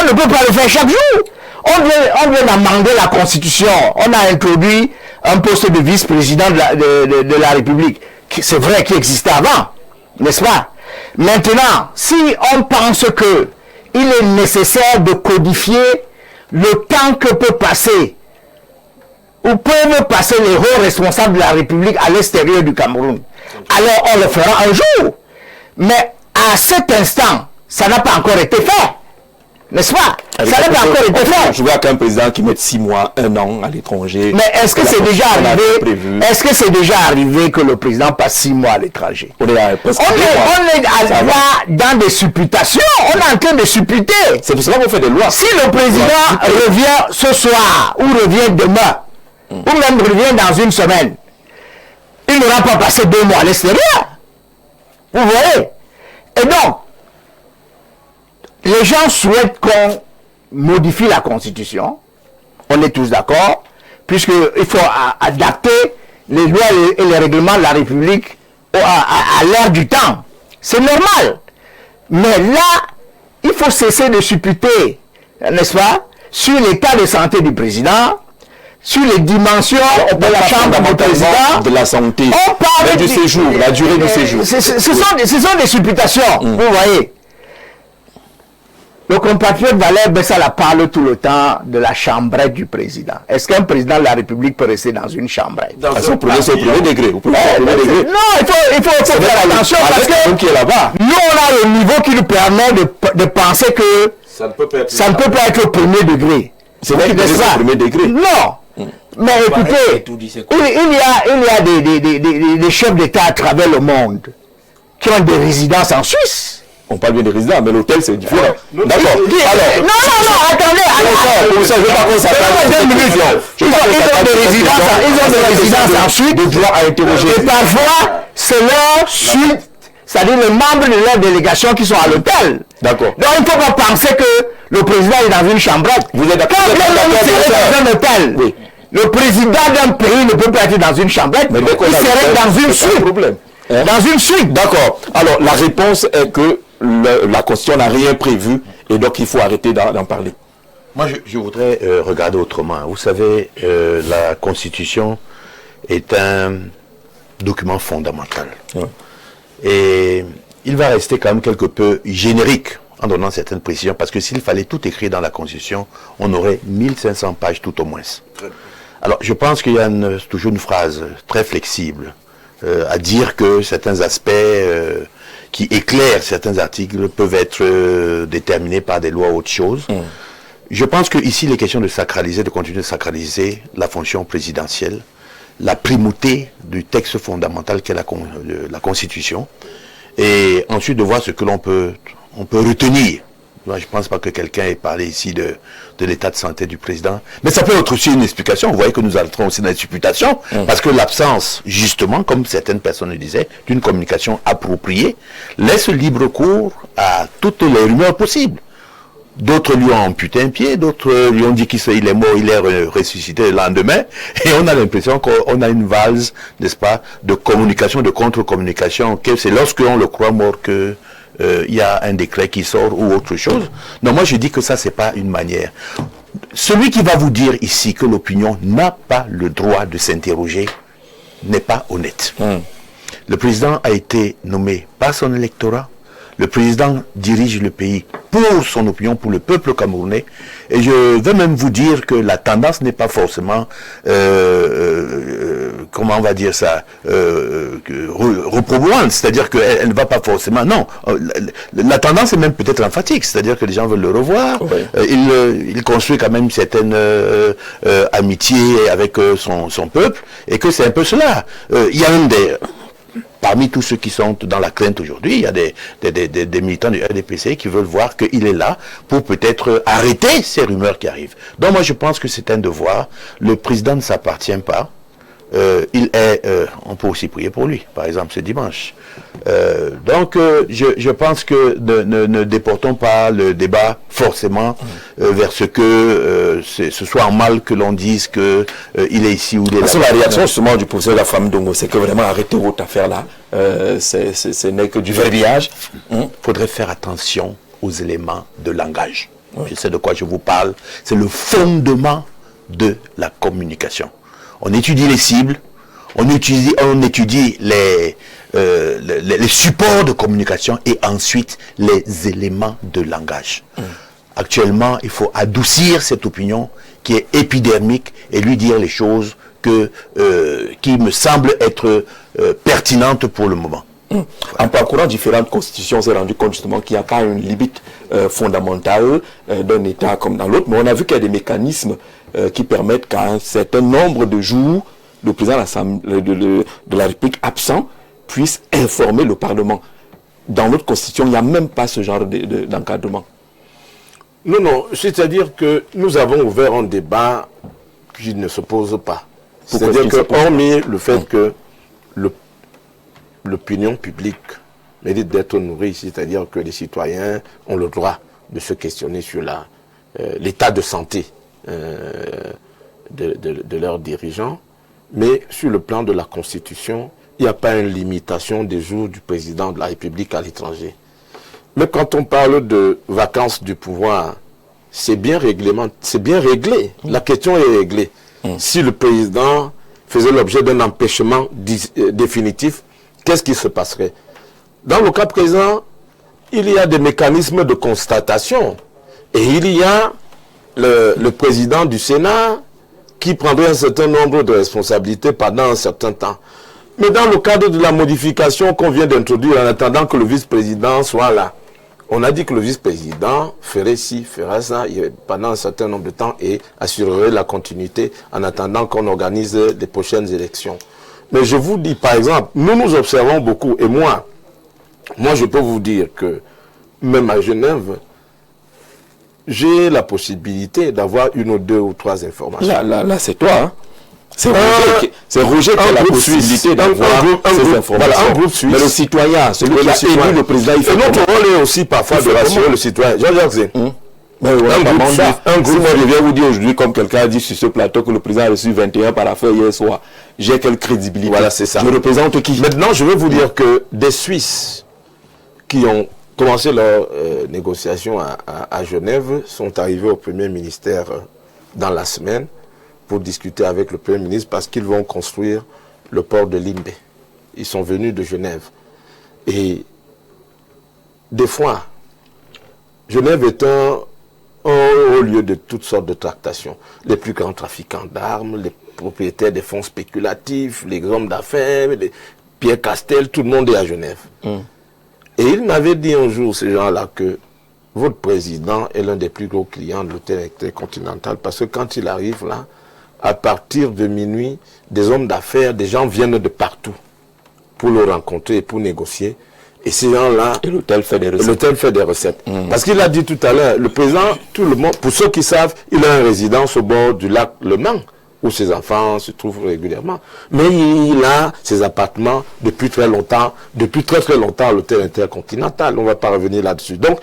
On ne peut pas le faire chaque jour. On vient d'amender la Constitution. On a introduit un poste de vice-président de la République. C'est vrai qu'il existait avant, n'est-ce pas? Maintenant, si on pense que il est nécessaire de codifier le temps que peut passer ou peuvent passer les hauts responsables de la République à l'extérieur du Cameroun, alors on le fera un jour. Mais à cet instant, ça n'a pas encore été fait. N'est-ce pas? Ça n'a pas encore été fait. Je vois qu'un président qui met 6 mois, 1 an à l'étranger. Mais est-ce que c'est déjà arrivé? Est-ce que c'est déjà arrivé que le président passe 6 mois à l'étranger? On est dans des supputations. On est en train de supputer. C'est pour cela qu'on fait des lois. Si le président revient ce soir, ou revient demain, ou même revient dans une semaine, il n'aura pas passé 2 mois à l'extérieur. Vous voyez? Et donc, les gens souhaitent qu'on modifie la Constitution. On est tous d'accord, puisqu'il faut adapter les lois et les règlements de la République à l'ère du temps. C'est normal. Mais là, il faut cesser de supputer, n'est-ce pas, sur l'état de santé du président, sur les dimensions de la chambre du président, de la santé, on parle du séjour, la durée du séjour. Ce sont des supputations, vous voyez. Le compatriote Valère Bessala parle tout le temps de la chambrette du président. Est-ce qu'un président de la République peut rester dans une chambrette? C'est au premier degré. Non, il faut faire attention parce que nous, on a le niveau qui nous permet de penser que ça ne peut pas être au premier degré. C'est vrai que c'est au premier degré. Non. Mais écoutez, il y a des chefs d'État à travers le monde qui ont des résidences en Suisse. On parle bien des résidents, mais l'hôtel c'est différent. D'accord. Alors, non, attendez. Je ne veux pas qu'on s'appelle. Ils ont des résidences en Suisse. Et parfois, c'est leur suite, c'est-à-dire les membres de leur délégation qui sont à l'hôtel. D'accord. Donc il ne faut pas penser que le président est dans une chambrette. Vous êtes d'accord? Quand dans un hôtel, oui. Le président d'un pays ne peut pas être dans une chambrette, il serait dans une suite. Dans une suite. D'accord. Alors la réponse est que la Constitution n'a rien prévu et donc il faut arrêter d'en parler. Moi, je voudrais regarder autrement. Vous savez, la Constitution est un document fondamental. Ouais. Et il va rester quand même quelque peu générique en donnant certaines précisions, parce que s'il fallait tout écrire dans la Constitution, on aurait 1500 pages tout au moins. Alors, je pense qu'il y a toujours une phrase très flexible à dire que certains aspects qui éclairent certains articles peuvent être déterminés par des lois ou autre chose. Je pense qu'ici, il est question de sacraliser, de continuer de sacraliser la fonction présidentielle, la primauté du texte fondamental qu'est la Constitution, et ensuite de voir ce que l'on peut retenir. Moi, je ne pense pas que quelqu'un ait parlé ici de l'état de santé du président. Mais ça peut être aussi une explication. Vous voyez que nous entrons aussi dans les supputations. Parce que l'absence, justement, comme certaines personnes le disaient, d'une communication appropriée, laisse libre cours à toutes les rumeurs possibles. D'autres lui ont amputé un pied, d'autres lui ont dit qu'il est mort, il est ressuscité le lendemain. Et on a l'impression qu'on a une valse, n'est-ce pas, de communication, de contre-communication, que c'est lorsque on le croit mort que il y a un décret qui sort ou autre chose. Non, moi je dis que ça, c'est pas une manière. Celui qui va vous dire ici que l'opinion n'a pas le droit de s'interroger n'est pas honnête. Le président a été nommé par son électorat. Le président dirige le pays pour son opinion, pour le peuple camerounais. Et je veux même vous dire que la tendance n'est pas forcément, comment on va dire ça, reprobante. C'est-à-dire qu'elle ne va pas forcément... Non, la tendance est même peut-être emphatique. C'est-à-dire que les gens veulent le revoir. Il construit quand même une certaine amitié avec son peuple. Et que c'est un peu cela. Il y a même parmi tous ceux qui sont dans la crainte aujourd'hui, il y a des militants du RDPC qui veulent voir qu'il est là pour peut-être arrêter ces rumeurs qui arrivent. Donc moi je pense que c'est un devoir. Le président ne s'appartient pas. On peut aussi prier pour lui, par exemple ce dimanche. Donc je pense que ne déportons pas le débat forcément vers ce que ce soit en mal que l'on dise que il est ici ou il est là. Parce que la réaction justement du professeur de la femme Dongo, c'est que vraiment arrêtez votre affaire là. Ce n'est que du verbiage. Faudrait faire attention aux éléments de langage. Je sais de quoi je vous parle. C'est le fondement de la communication. On étudie les cibles, on étudie les supports de communication et ensuite les éléments de langage. Actuellement, il faut adoucir cette opinion qui est épidermique et lui dire les choses qui me semblent être pertinentes pour le moment. En parcourant différentes constitutions, on s'est rendu compte justement qu'il n'y a pas une limite fondamentale d'un État comme dans l'autre, mais on a vu qu'il y a des mécanismes qui permettent qu'à un certain nombre de jours, le président de la République absent puisse informer le Parlement. Dans notre constitution, il n'y a même pas ce genre d'encadrement. Non, c'est-à-dire que nous avons ouvert un débat qui ne se pose pas. C'est-à-dire que, hormis le fait que l'opinion publique mérite d'être nourrie, c'est-à-dire que les citoyens ont le droit de se questionner sur l'état de santé de leurs dirigeants, mais sur le plan de la Constitution, il n'y a pas une limitation des jours du président de la République à l'étranger. Mais quand on parle de vacances du pouvoir, c'est bien réglé. La question est réglée. Si le président faisait l'objet d'un empêchement définitif, qu'est-ce qui se passerait? Dans le cas présent, il y a des mécanismes de constatation. Et il y a le président du Sénat qui prendrait un certain nombre de responsabilités pendant un certain temps. Mais dans le cadre de la modification qu'on vient d'introduire, en attendant que le vice-président soit là, on a dit que le vice-président ferait ci, ferait ça pendant un certain nombre de temps et assurerait la continuité en attendant qu'on organise les prochaines élections. Mais je vous dis, par exemple, nous observons beaucoup, et moi je peux vous dire que même à Genève, j'ai la possibilité d'avoir une ou deux ou trois informations. Là c'est toi, hein? C'est Roger qui a la possibilité d'avoir ces informations. Voilà, un groupe suisse. Mais le citoyen, celui qui a élu le président, il fait notre rôle est aussi parfois de rassurer le citoyen. Jean-Jacques, un groupe, moi je viens vous dire aujourd'hui, comme quelqu'un a dit sur ce plateau, que le président a reçu 21 parapheurs hier soir, j'ai quelle crédibilité? Voilà, c'est ça. Je représente qui? Maintenant, je vais vous dire que des Suisses qui ont commencé leur négociation à Genève sont arrivés au Premier ministère dans la semaine pour discuter avec le Premier ministre parce qu'ils vont construire le port de Limbe. Ils sont venus de Genève. Et des fois, Genève est un haut lieu de toutes sortes de tractations. Les plus grands trafiquants d'armes, les propriétaires des fonds spéculatifs, les hommes d'affaires, Pierre Castel, tout le monde est à Genève. Et il m'avait dit un jour, ces gens-là, que votre président est l'un des plus gros clients de l'hôtel intercontinental, parce que quand il arrive là, à partir de minuit, des hommes d'affaires, des gens viennent de partout pour le rencontrer et pour négocier. Et ces gens-là... Et l'hôtel fait des recettes. L'hôtel fait des recettes. Parce qu'il a dit tout à l'heure, le président, tout le monde, pour ceux qui savent, il a une résidence au bord du lac Le Mans, où ses enfants se trouvent régulièrement. Mais il a ses appartements depuis très longtemps, depuis très très longtemps à l'hôtel intercontinental. On ne va pas revenir là-dessus. Donc,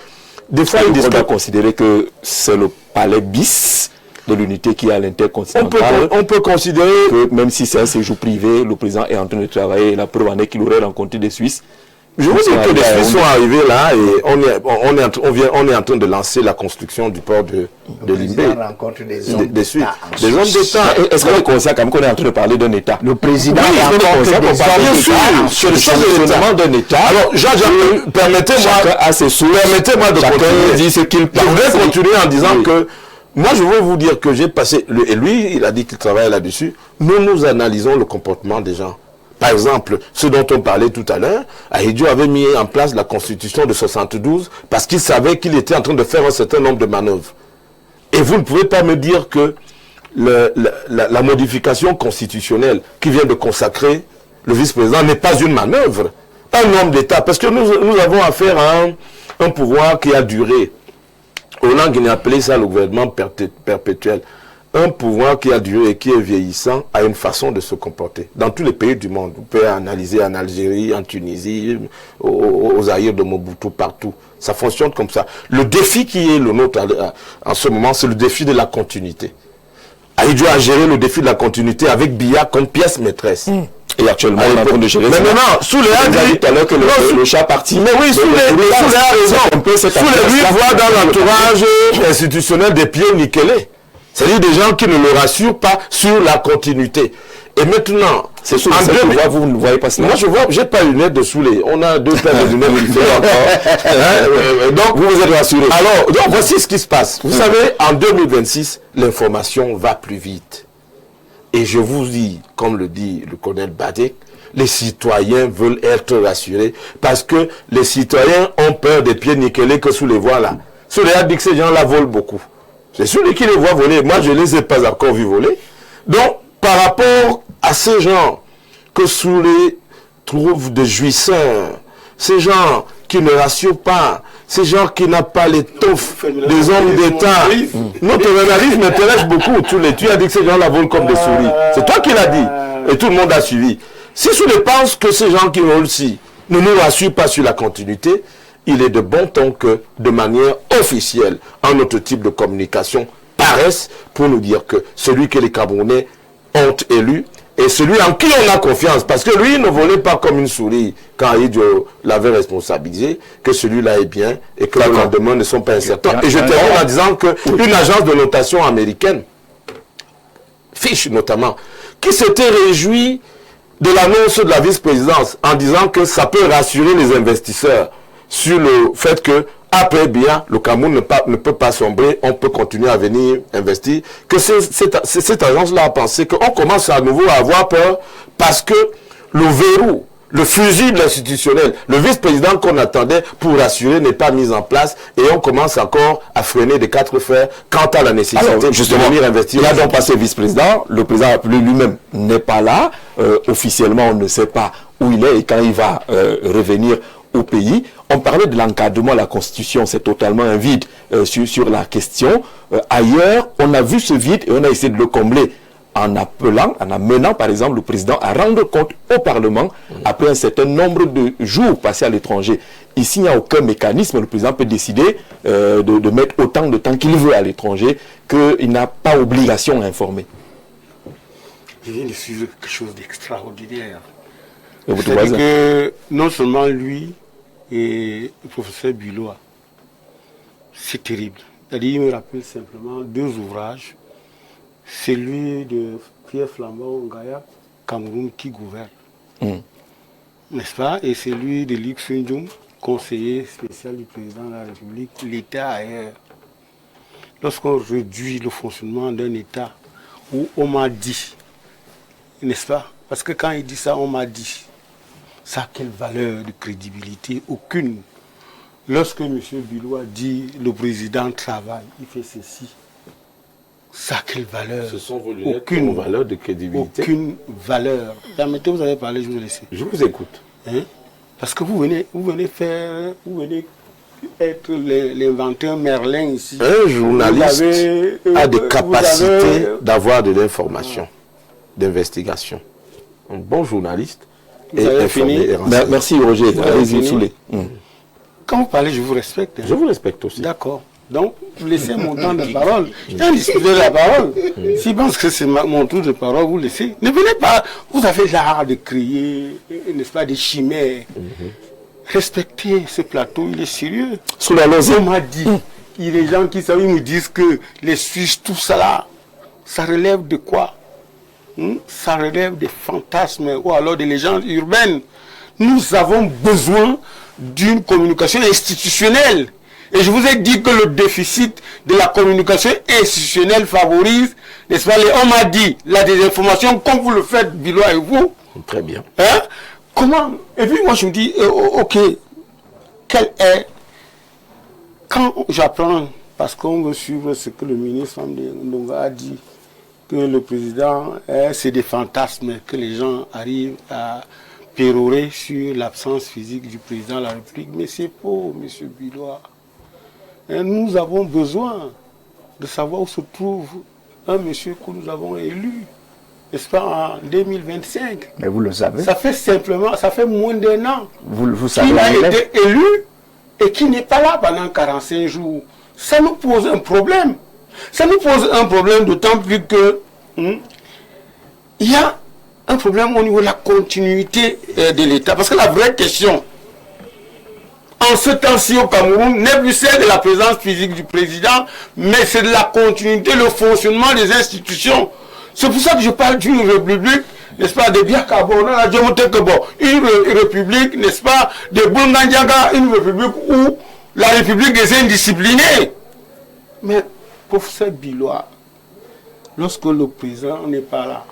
des fois, il dit on doit considérer que c'est le palais bis de l'unité qui est à l'intercontinental. On peut considérer que même si c'est un séjour privé, le président est en train de travailler. La preuve en est qu'il aurait rencontré des Suisses. Je vous dis que les Suisses sont arrivés là et on est en train de lancer la construction du port de Limbé. Des Suisses. Des hommes d'État. Est-ce qu'on est conscient quand même qu'on est en train de parler d'un État? Le président rencontre des hommes sur le fonctionnement d'un État. Alors, Jean-Jacques, permettez-moi de continuer. Dit ce qu'il Je voudrais continuer en disant que moi, je veux vous dire que j'ai passé, et lui, il a dit qu'il travaille là-dessus. Nous analysons le comportement des gens. Par exemple, ce dont on parlait tout à l'heure, Ahidjo avait mis en place la constitution de 72 parce qu'il savait qu'il était en train de faire un certain nombre de manœuvres. Et vous ne pouvez pas me dire que la modification constitutionnelle qui vient de consacrer le vice-président n'est pas une manœuvre. Un homme d'État, parce que nous avons affaire à un pouvoir qui a duré. Hollande il a appelé ça le gouvernement perpétuel. Un pouvoir qui a duré et qui est vieillissant a une façon de se comporter. Dans tous les pays du monde, vous pouvez analyser en Algérie, en Tunisie, aux Zaïre de Mobutu, partout. Ça fonctionne comme ça. Le défi qui est le nôtre en ce moment, c'est le défi de la continuité. Ahidjo a géré le défi de la continuité avec Biya comme pièce maîtresse. Et actuellement, on est en train de gérer ça. Mais maintenant, Soulé a dit tout à l'heure que le chat parti. Mais oui, Soulé a raison. Soulé lui voit dans l'entourage institutionnel des pieds nickelés. C'est-à-dire des gens qui ne le rassurent pas sur la continuité. Et maintenant, c'est Soulé, vous ne voyez pas cela. Moi, je vois, j'ai pas une lunette de Soulé. On a deux paires de lunettes différentes encore. Donc, vous êtes rassurés. Alors, donc, voici ce qui se passe. Vous savez, en 2026, l'information va plus vite. Et je vous dis, comme le dit le colonel Badek, les citoyens veulent être rassurés parce que les citoyens ont peur des pieds nickelés que Soulé voit là. Soulé a dit que ces gens-là volent beaucoup. C'est celui qui les voit voler. Moi, je ne les ai pas encore vus voler. Donc, par rapport à ces gens que Soulé trouve des jouisseurs, ces gens qui ne rassurent pas, ces gens qui n'ont pas l'étoffe des hommes d'État. Notre analyse m'intéresse beaucoup. Tu as dit que ces gens-là volent comme des souris. C'est toi qui l'as dit. Et tout le monde a suivi. Si Soulé pense que ces gens qui volent-ci ne nous rassurent pas sur la continuité, il est de bon ton que, de manière officielle, un autre type de communication paraisse pour nous dire que celui que les Camerounais ont élu est celui en qui on a confiance. Parce que lui, il ne volait pas comme une souris quand Ahidjo l'avait responsabilisé, que celui-là est bien et que les lendemains ne sont pas incertains. Et je termine en disant qu'une agence de notation américaine, Fitch notamment, qui s'était réjouie de l'annonce de la vice-présidence en disant que ça peut rassurer les investisseurs sur le fait que après bien, le Cameroun ne peut pas sombrer, on peut continuer à venir investir, que cette agence-là a pensé qu'on commence à nouveau à avoir peur parce que le verrou, le fusible institutionnel, le vice-président qu'on attendait pour rassurer n'est pas mis en place et on commence encore à freiner des quatre fers quant à la nécessité de venir investir. Il a donc passé vice-président, le président appelé lui-même n'est pas là, officiellement on ne sait pas où il est et quand il va revenir au pays. On parlait de l'encadrement, la Constitution, c'est totalement un vide sur la question. Ailleurs, on a vu ce vide et on a essayé de le combler en amenant par exemple le président à rendre compte au Parlement après un certain nombre de jours passés à l'étranger. Ici, il n'y a aucun mécanisme. Le président peut décider de mettre autant de temps qu'il veut à l'étranger, qu'il n'a pas obligation à informer. Je viens de suivre quelque chose d'extraordinaire. C'est-à-dire que non seulement lui et le professeur Bulois, c'est terrible. C'est-à-dire, il me rappelle simplement deux ouvrages. Celui de Pierre Flambeau Ngaya, Cameroun qui gouverne. N'est-ce pas? Et celui de Luc Sunjum, conseiller spécial du président de la République, l'État ailleurs. Lorsqu'on réduit le fonctionnement d'un État où on m'a dit, n'est-ce pas? Parce que quand il dit ça, on m'a dit. Ça a quelle valeur de crédibilité? Aucune. Lorsque M. Bilois dit le président travaille, il fait ceci. Ça a quelle valeur? Ce sont vos lunettes aucune valeur de crédibilité. Aucune valeur. Permettez, vous avez parlé, je vous laisse. Je vous écoute. Hein? Parce que vous venez être l'inventeur Merlin ici. Un journaliste a des capacités d'avoir de l'information, d'investigation. Un bon journaliste est informé et renseigné. Merci Roger. Allez-y, Soulé. Quand vous parlez, je vous respecte. Hein? Je vous respecte aussi. D'accord. Donc, vous laissez mon temps de parole. Je viens discuter de la parole. S'il pense que c'est mon tour de parole, vous laissez. Ne venez pas. Vous avez l'art de crier, n'est-ce pas, des chimères. Respectez ce plateau, il est sérieux. Sous la lance. On m'a dit, il y a des gens qui savent, ils me disent que les Suisses, tout ça là, ça relève de quoi? Ça relève des fantasmes ou alors des légendes urbaines. Nous avons besoin d'une communication institutionnelle. Et je vous ai dit que le déficit de la communication institutionnelle favorise, n'est-ce pas, on m'a dit, la désinformation, comme vous le faites, Bilois et vous. Très bien. Hein? Comment? Et puis moi je me dis, ok, quel est, quand j'apprends, parce qu'on veut suivre ce que le ministre Ndonga a dit, que le président, c'est des fantasmes, que les gens arrivent à pérorer sur l'absence physique du président de la République. Mais c'est faux, M. Bilois. Et nous avons besoin de savoir où se trouve un monsieur que nous avons élu, n'est-ce pas, en 2025. Mais vous le savez. Ça fait simplement, ça fait moins d'un an Vous savez. qu'il a été élu et qui n'est pas là pendant 45 jours. Ça nous pose un problème. Ça nous pose un problème d'autant plus que il y a un problème au niveau de la continuité de l'État. Parce que la vraie question, en ce temps-ci au Cameroun, n'est plus celle de la présence physique du président, mais c'est de la continuité, le fonctionnement des institutions. C'est pour ça que je parle d'une république, n'est-ce pas, de Biakabo, une république, n'est-ce pas, de Bungandiaga, une république où la république des indisciplinés. Mais, professeur Bilois, lorsque le président n'est pas là,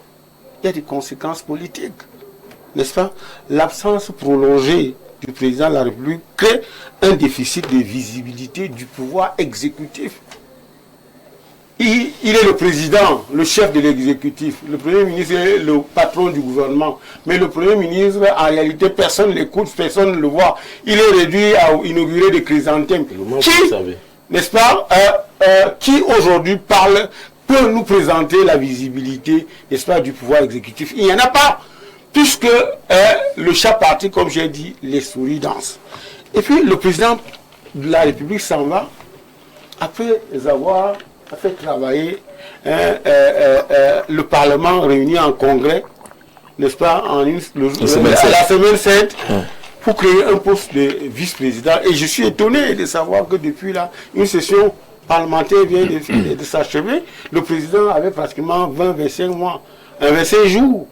il y a des conséquences politiques, n'est-ce pas? L'absence prolongée du président de la République crée un déficit de visibilité du pouvoir exécutif. Il est le président, le chef de l'exécutif. Le Premier ministre est le patron du gouvernement. Mais le Premier ministre, en réalité, personne ne l'écoute, personne ne le voit. Il est réduit à inaugurer des chrysanthèmes. Qui, n'est-ce pas, qui aujourd'hui peut nous présenter la visibilité, n'est-ce pas, du pouvoir exécutif? Il n'y en a pas. Puisque le chat parti, comme j'ai dit, les souris dansent. Et puis le président de la République s'en va, après avoir fait travailler le Parlement réuni en congrès, n'est-ce pas, la semaine sainte, pour créer un poste de vice-président. Et je suis étonné de savoir que depuis là, une session parlementaire vient de s'achever. Le président avait pratiquement 20-25 mois, 25 jours.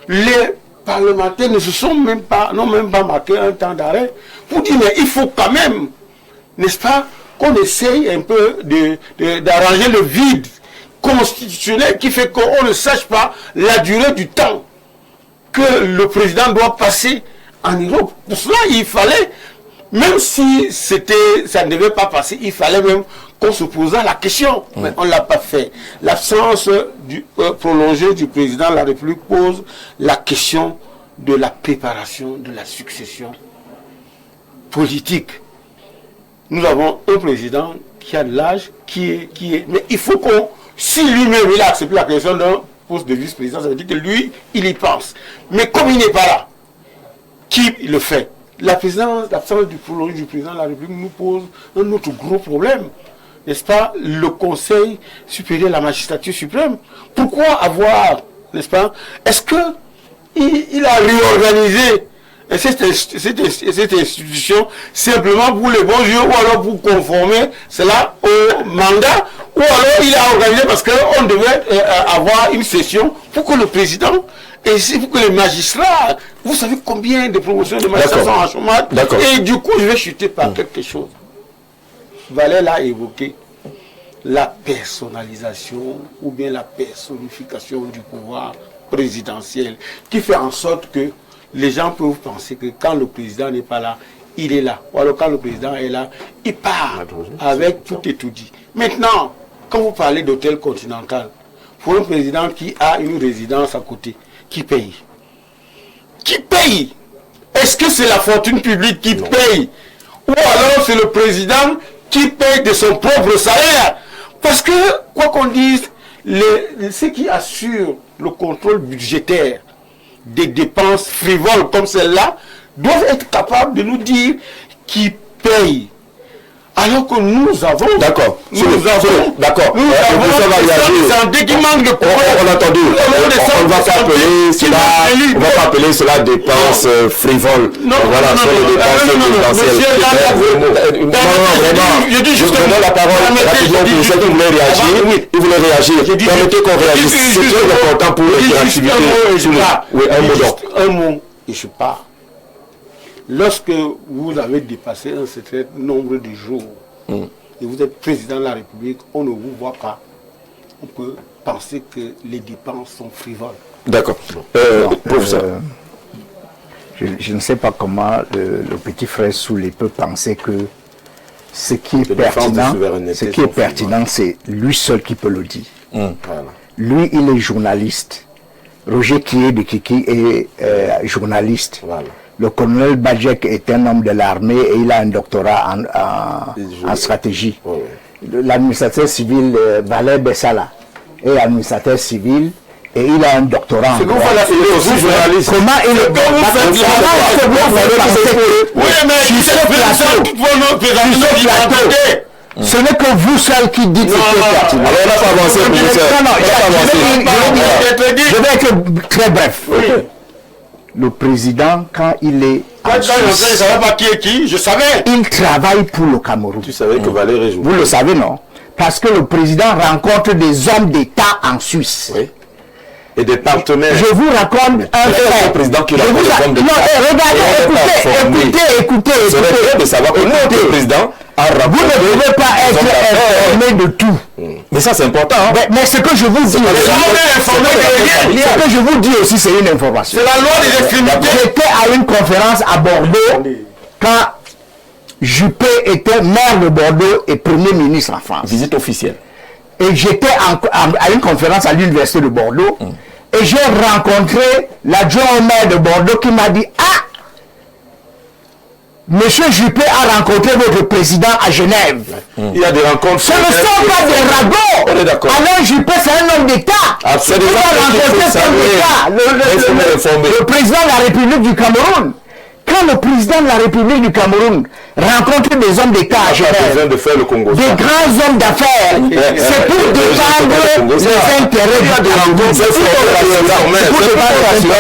Les parlementaires n'ont même pas marqué un temps d'arrêt pour dire mais il faut quand même, n'est-ce pas, qu'on essaye un peu d'arranger le vide constitutionnel qui fait qu'on ne sache pas la durée du temps que le président doit passer en Europe. Pour cela, il fallait, même si ça ne devait pas passer, il fallait même qu'on se posât la question. Mais on ne l'a pas fait. L'absence prolongée du président de la République pose la question de la préparation de la succession politique. Nous avons un président qui a de l'âge, qui est... Mais il faut qu'on... Si lui-même, il a accepté la question d'un poste de vice-président, ça veut dire que lui, il y pense. Mais comme il n'est pas là, qui le fait? L'absence du prolongé du président de la République nous pose un autre gros problème. N'est-ce pas, le Conseil supérieur de la magistrature suprême? Pourquoi avoir, n'est-ce pas, est-ce que il a réorganisé cette institution simplement pour les bons yeux ou alors pour conformer cela au mandat, ou alors il a organisé parce qu'on devait avoir une session pour que le président et pour que les magistrats, vous savez combien de promotions de magistrats sont en chômage, et du coup je vais chuter par quelque chose. Valère l'a évoqué, la personnalisation ou bien la personnification du pouvoir présidentiel, qui fait en sorte que les gens peuvent penser que quand le président n'est pas là, il est là. Ou alors quand le président est là, il part avec tout et tout dit. Maintenant, quand vous parlez d'hôtel continental, pour un président qui a une résidence à côté, qui paye? Qui paye? Est-ce que c'est la fortune publique qui paye? Ou alors c'est le président qui paye de son propre salaire? Parce que, quoi qu'on dise, ceux qui assurent le contrôle budgétaire des dépenses frivoles comme celle-là doivent être capables de nous dire qui paye. Alors que nous avons... D'accord. D'accord. Nous avons des qui manquent de pouvoir. On a entendu. On va pas appeler cela dépenses frivoles. Non, voilà, non, sur les dépenses présidentielles. Non, vraiment. Je donne la parole rapidement pour ceux qui voulaient réagir. Ils voulaient réagir. Permettez qu'on réagisse. C'est très important pour l'interactivité. Oui, un mot donc. Un mot et je pars. Lorsque vous avez dépassé un certain nombre de jours et vous êtes président de la République, on ne vous voit pas. On peut penser que les dépenses sont frivoles. D'accord. Professeur. Je ne sais pas comment le petit frère Soulé peut penser que ce qui est pertinent, c'est lui seul qui peut le dire. Voilà. Lui, il est journaliste. Roger Kié de Kiki est journaliste. Voilà. Le colonel Badjek est un homme de l'armée et il a un doctorat en stratégie. L'administrateur civil Valère Bessala est administrateur civil et il a un doctorat en droit. Comment il est ce n'est que vous seul qui dites que c'est pertinent. Alors on n'a pas avancé, je vais être très bref. Le président, quand il est... je ne savais pas qui est qui, je savais. Il travaille pour le Cameroun. Tu savais que Valéry joue. Vous le savez, non? Parce que le président rencontre des hommes d'État en Suisse. Oui. Et des partenaires. Je vous raconte un fait. Le président qui rencontre des hommes d'État. Non, regardez, écoutez. C'est vrai de savoir que notre président a rencontré. Vous ne devez pas être informé de tout. Mais ça c'est important. Hein? Mais ce que je vous dis, ce que je vous dis aussi, c'est une information. C'est la loi des extrémités. J'étais à une conférence à Bordeaux quand Juppé était maire de Bordeaux et Premier ministre en France. Visite officielle. Et j'étais à une conférence à l'université de Bordeaux et j'ai rencontré l'adjoint au maire de Bordeaux qui m'a dit: ah, Monsieur Juppé a rencontré votre président à Genève. Il y a des rencontres. Ce ne sont pas des ragots. On est d'accord. Alain Juppé, c'est un homme d'État. C'est Il a rencontré le président de la République du Cameroun. Quand le président de la République du Cameroun rencontre des hommes d'État à Genève, de faire le Congo, des grands hommes d'affaires, c'est pour défendre les intérêts du Cameroun. C'est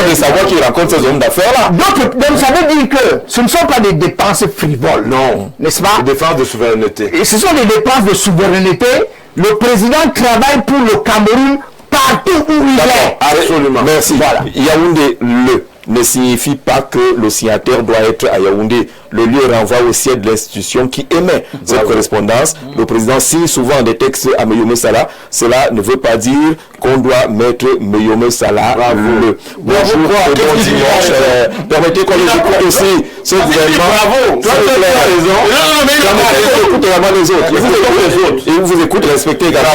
de savoir qui rencontre ces hommes d'affaires-là. Donc ça veut dire que ce ne sont pas des dépenses frivoles. Non. N'est-ce pas? Des dépenses de souveraineté. Et ce sont des dépenses de souveraineté. Le président travaille pour le Cameroun partout où il est. Absolument. Merci. Voilà. Yaoundé, ne signifie pas que le signataire doit être à Yaoundé. Le lieu renvoie au siège de l'institution qui émet cette correspondance. Le président signe souvent des textes à Meyomé Sala. Cela ne veut pas dire qu'on doit mettre Meyomé Sala. Bonjour, bon dimanche. Permettez qu'on les écoute aussi. Ce gouvernement. Bravo. Tu as raison. Écoutez vraiment les autres. Ils vous écoutent, respectez également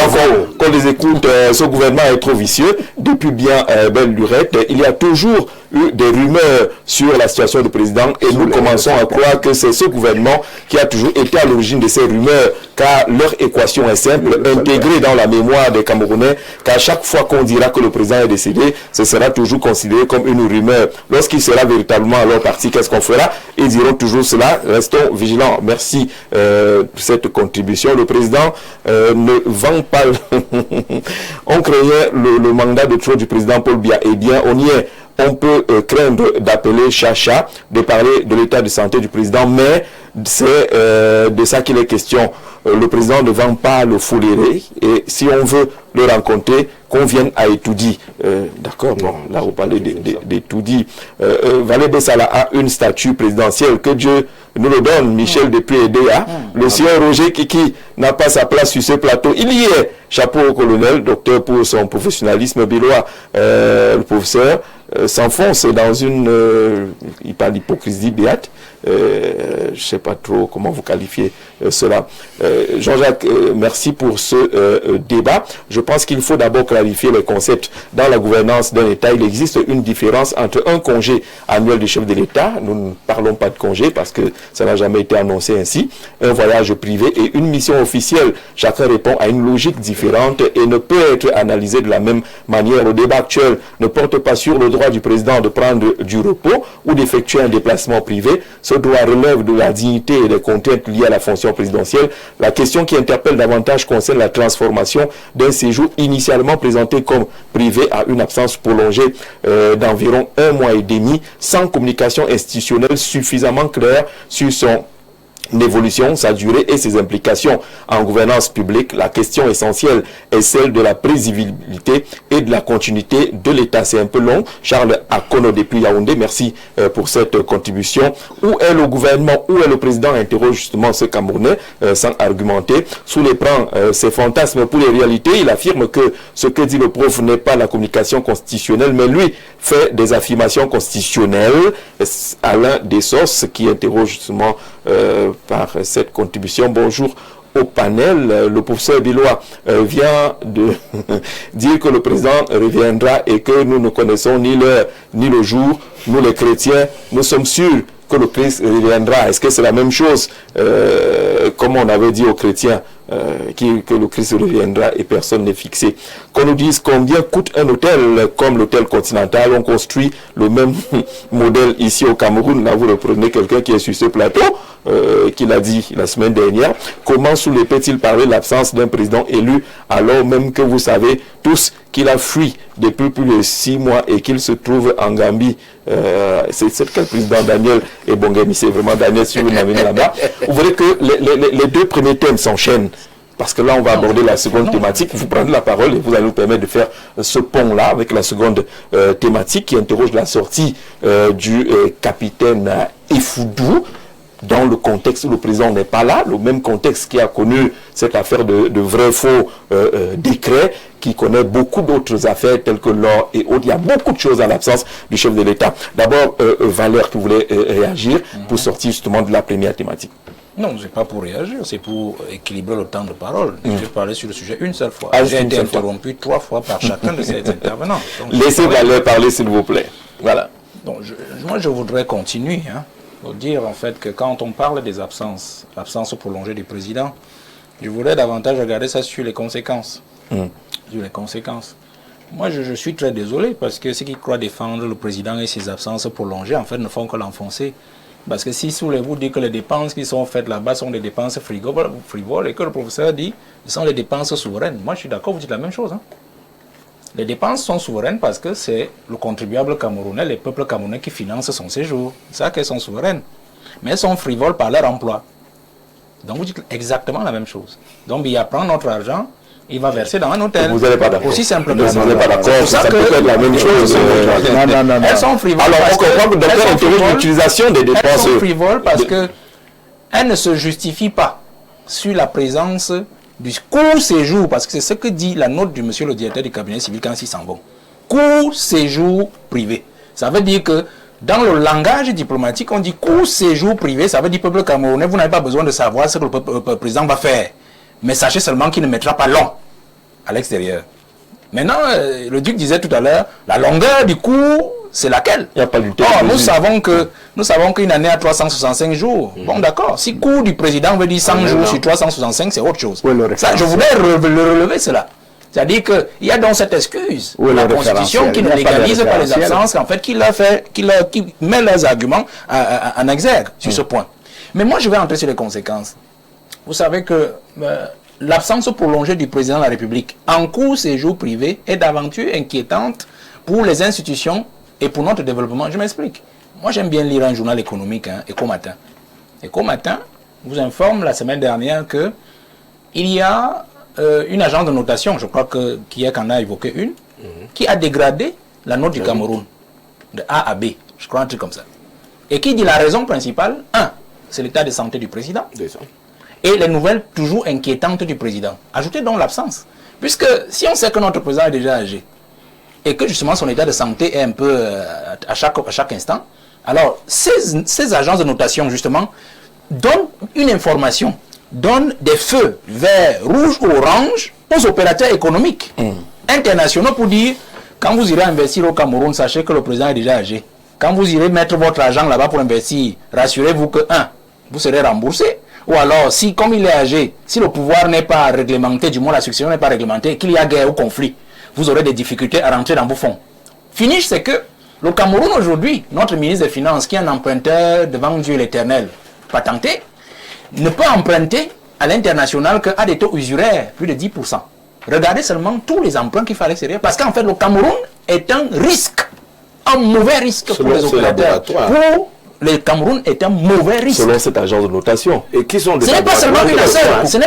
qu'on les écoute. Ce gouvernement est trop vicieux. Depuis bien belle lurette, il y a toujours eu des rumeurs sur la situation du président et nous commençons à croire que c'est ce gouvernement qui a toujours été à l'origine de ces rumeurs, car leur équation est simple, intégrée dans la mémoire des Camerounais, qu'à chaque fois qu'on dira que le président est décédé, ce sera toujours considéré comme une rumeur. Lorsqu'il sera véritablement à leur parti, qu'est-ce qu'on fera? Ils diront toujours cela. Restons vigilants. Merci pour cette contribution. Le président ne vend pas... On craignait le mandat de trop du président Paul Biya. Eh bien, on y est. On peut craindre d'appeler Chacha, de parler de l'état de santé du président, mais c'est de ça qu'il est question. Le président ne vend pas le fouléré, et si on veut le rencontrer, qu'on vienne à Etoudi. D'accord, bon, là vous parlez d'Etoudi. Valéry Bessala a une statue présidentielle, que Dieu nous le donne, Michel depuis Edea. Le sieur Roger Kiki n'a pas sa place sur ce plateau. Il y est. Chapeau au colonel, docteur pour son professionnalisme, Bilois, le professeur. s'enfonce dans une il parle d'hypocrisie béate. Je ne sais pas trop comment vous qualifiez cela. Jean-Jacques, merci pour ce débat. Je pense qu'il faut d'abord clarifier les concepts. Dans la gouvernance d'un État, il existe une différence entre un congé annuel du chef de l'État, nous ne parlons pas de congé parce que ça n'a jamais été annoncé ainsi, un voyage privé et une mission officielle. Chacun répond à une logique différente et ne peut être analysé de la même manière. Le débat actuel ne porte pas sur le droit du président de prendre du repos ou d'effectuer un déplacement privé. Ce droit relève de la dignité et des contraintes liées à la fonction présidentielle. La question qui interpelle davantage concerne la transformation d'un séjour initialement présenté comme privé à une absence prolongée d'environ 1 mois et demi, sans communication institutionnelle suffisamment claire sur son évolution, sa durée et ses implications en gouvernance publique. La question essentielle est celle de la prévisibilité et de la continuité de l'État. C'est un peu long. Charles Akono depuis Yaoundé, merci pour cette contribution. Où est le gouvernement, où est le président, interroge justement ce Camerounais sans argumenter. Sous les plans, ses fantasmes pour les réalités, il affirme que ce que dit le prof n'est pas la communication constitutionnelle, mais lui fait des affirmations constitutionnelles. Alain Dessos qui interroge justement par cette contribution. Bonjour au panel. Le professeur Bilois vient de dire que le président reviendra et que nous ne connaissons ni l'heure ni le jour. Nous les chrétiens, nous sommes sûrs que le Christ reviendra. Est-ce que c'est la même chose comme on avait dit aux chrétiens que le Christ reviendra et personne n'est fixé? Qu'on nous dise combien coûte un hôtel comme l'hôtel Continental. On construit le même modèle ici au Cameroun. Là, vous reprenez quelqu'un qui est sur ce plateau, qui l'a dit la semaine dernière. Comment sous les peut-il parler de l'absence d'un président élu alors même que vous savez tous qu'il a fui depuis plus de 6 mois et qu'il se trouve en Gambie? C'est quel président? Daniel et Bongami, c'est vraiment Daniel sur une amie là-bas. Vous voyez que les deux premiers thèmes s'enchaînent. Parce que là, on va aborder la seconde thématique. Vous prenez la parole et vous allez nous permettre de faire ce pont-là avec la seconde thématique qui interroge la sortie du capitaine Effoudou dans le contexte où le président n'est pas là, le même contexte qui a connu cette affaire de vrai-faux décret, qui connaît beaucoup d'autres affaires telles que l'or et autres. Il y a beaucoup de choses à l'absence du chef de l'État. D'abord, Valère, qui voulait réagir pour sortir justement de la première thématique. Non, ce n'est pas pour réagir, c'est pour équilibrer le temps de parole. Je parlé sur le sujet une seule fois. J'ai été interrompu 3 fois par chacun de ces intervenants. Donc, laissez Valère parler, s'il vous plaît. Voilà. Donc, moi, je voudrais continuer. Pour dire en fait que quand on parle des absences, l'absence prolongée du président, je voudrais davantage regarder ça sur les conséquences. Sur les conséquences. Moi, je suis très désolé parce que ceux qui croient défendre le président et ses absences prolongées, en fait, ne font que l'enfoncer. Parce que si vous dites que les dépenses qui sont faites là-bas sont des dépenses frivoles et que le professeur dit que ce sont les dépenses souveraines, moi je suis d'accord, vous dites la même chose. Les dépenses sont souveraines parce que c'est le contribuable camerounais, le peuple camerounais qui finance son séjour. C'est ça qu'elles sont souveraines. Mais elles sont frivoles par leur emploi. Donc vous dites exactement la même chose. Donc il prend notre argent, il va verser dans un hôtel. Vous n'êtes pas d'accord. Aussi simplement. Vous n'êtes pas d'accord. Ça peut être la même chose. Non. Elles sont frivoles. Alors on comprend que le docteur interroge l'utilisation des dépenses. Elles sont frivoles parce qu'elles ne se justifient pas sur la présence du court séjour, parce que c'est ce que dit la note du monsieur le directeur du cabinet civil quand ils s'en vont. Court séjour privé. Ça veut dire que dans le langage diplomatique, on dit court séjour privé, ça veut dire peuple camerounais, vous n'avez pas besoin de savoir ce que le président va faire. Mais sachez seulement qu'il ne mettra pas long à l'extérieur. Maintenant, le duc disait tout à l'heure, la longueur du cours, c'est laquelle? Il n'y a pas du tout. Nous savons qu'une année a 365 jours. Bon, d'accord. Si cours du président veut dire 100 jours sur 365, c'est autre chose. Ça, je voulais relever cela. C'est-à-dire qu'il y a donc cette excuse de la Constitution qui ne légalise pas les absences, en fait, qui met leurs arguments en exergue sur ce point. Mais moi, je vais entrer sur les conséquences. Vous savez que l'absence prolongée du président de la République en court séjour privé est d'aventure inquiétante pour les institutions et pour notre développement. Je m'explique. Moi, j'aime bien lire un journal économique, Écho Matin. Écho Matin vous informe la semaine dernière que il y a une agence de notation, je crois qu'il y a qu'en a évoqué une, qui a dégradé la note du Cameroun de A à B, je crois un truc comme ça. Et qui dit la raison principale, c'est l'état de santé du président. Et les nouvelles toujours inquiétantes du président. Ajoutez donc l'absence. Puisque si on sait que notre président est déjà âgé, et que justement son état de santé est un peu à chaque instant, alors ces agences de notation justement donnent une information, donnent des feux verts, rouges ou oranges aux opérateurs économiques internationaux pour dire quand vous irez investir au Cameroun, sachez que le président est déjà âgé. Quand vous irez mettre votre argent là-bas pour investir, rassurez-vous que vous serez remboursé. Ou alors, si comme il est âgé, si le pouvoir n'est pas réglementé, du moins la succession n'est pas réglementée, qu'il y a guerre ou conflit, vous aurez des difficultés à rentrer dans vos fonds. Finish, c'est que le Cameroun aujourd'hui, notre ministre des Finances, qui est un emprunteur devant Dieu l'Éternel, patenté, ne peut emprunter à l'international qu'à des taux usuraires, plus de 10%. Regardez seulement tous les emprunts qu'il fallait extérieur, parce qu'en fait, le Cameroun est un risque, un mauvais risque pour les opérateurs. Pour le Cameroun est un mauvais risque. Selon cette agence de notation. Et qui sont des ce n'est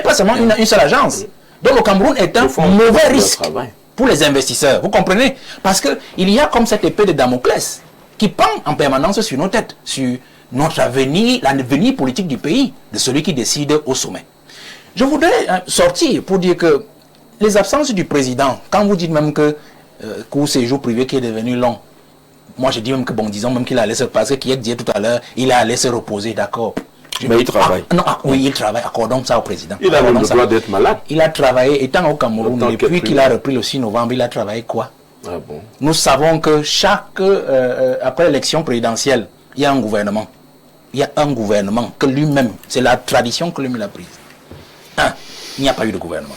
pas seulement une seule agence. Donc le Cameroun est un mauvais risque pour les investisseurs. Vous comprenez? Parce qu'il y a comme cette épée de Damoclès qui pend en permanence sur nos têtes, sur notre avenir, l'avenir politique du pays, de celui qui décide au sommet. Je voudrais sortir pour dire que les absences du président, quand vous dites même que court séjour privé qui est devenu long, moi je dis même que, bon, disons même qu'il allait se passer, qu'il disait tout à l'heure, il allait se reposer, d'accord. Mais il travaille. Oui, il travaille, accordons ça au président. Il a le droit d'être malade. Il a travaillé, étant au Cameroun, depuis qu'il a repris le 6 novembre, il a travaillé quoi? Ah bon? Nous savons que après l'élection présidentielle, il y a un gouvernement. Il y a un gouvernement que lui-même, c'est la tradition que lui-même a prise. Il n'y a pas eu de gouvernement.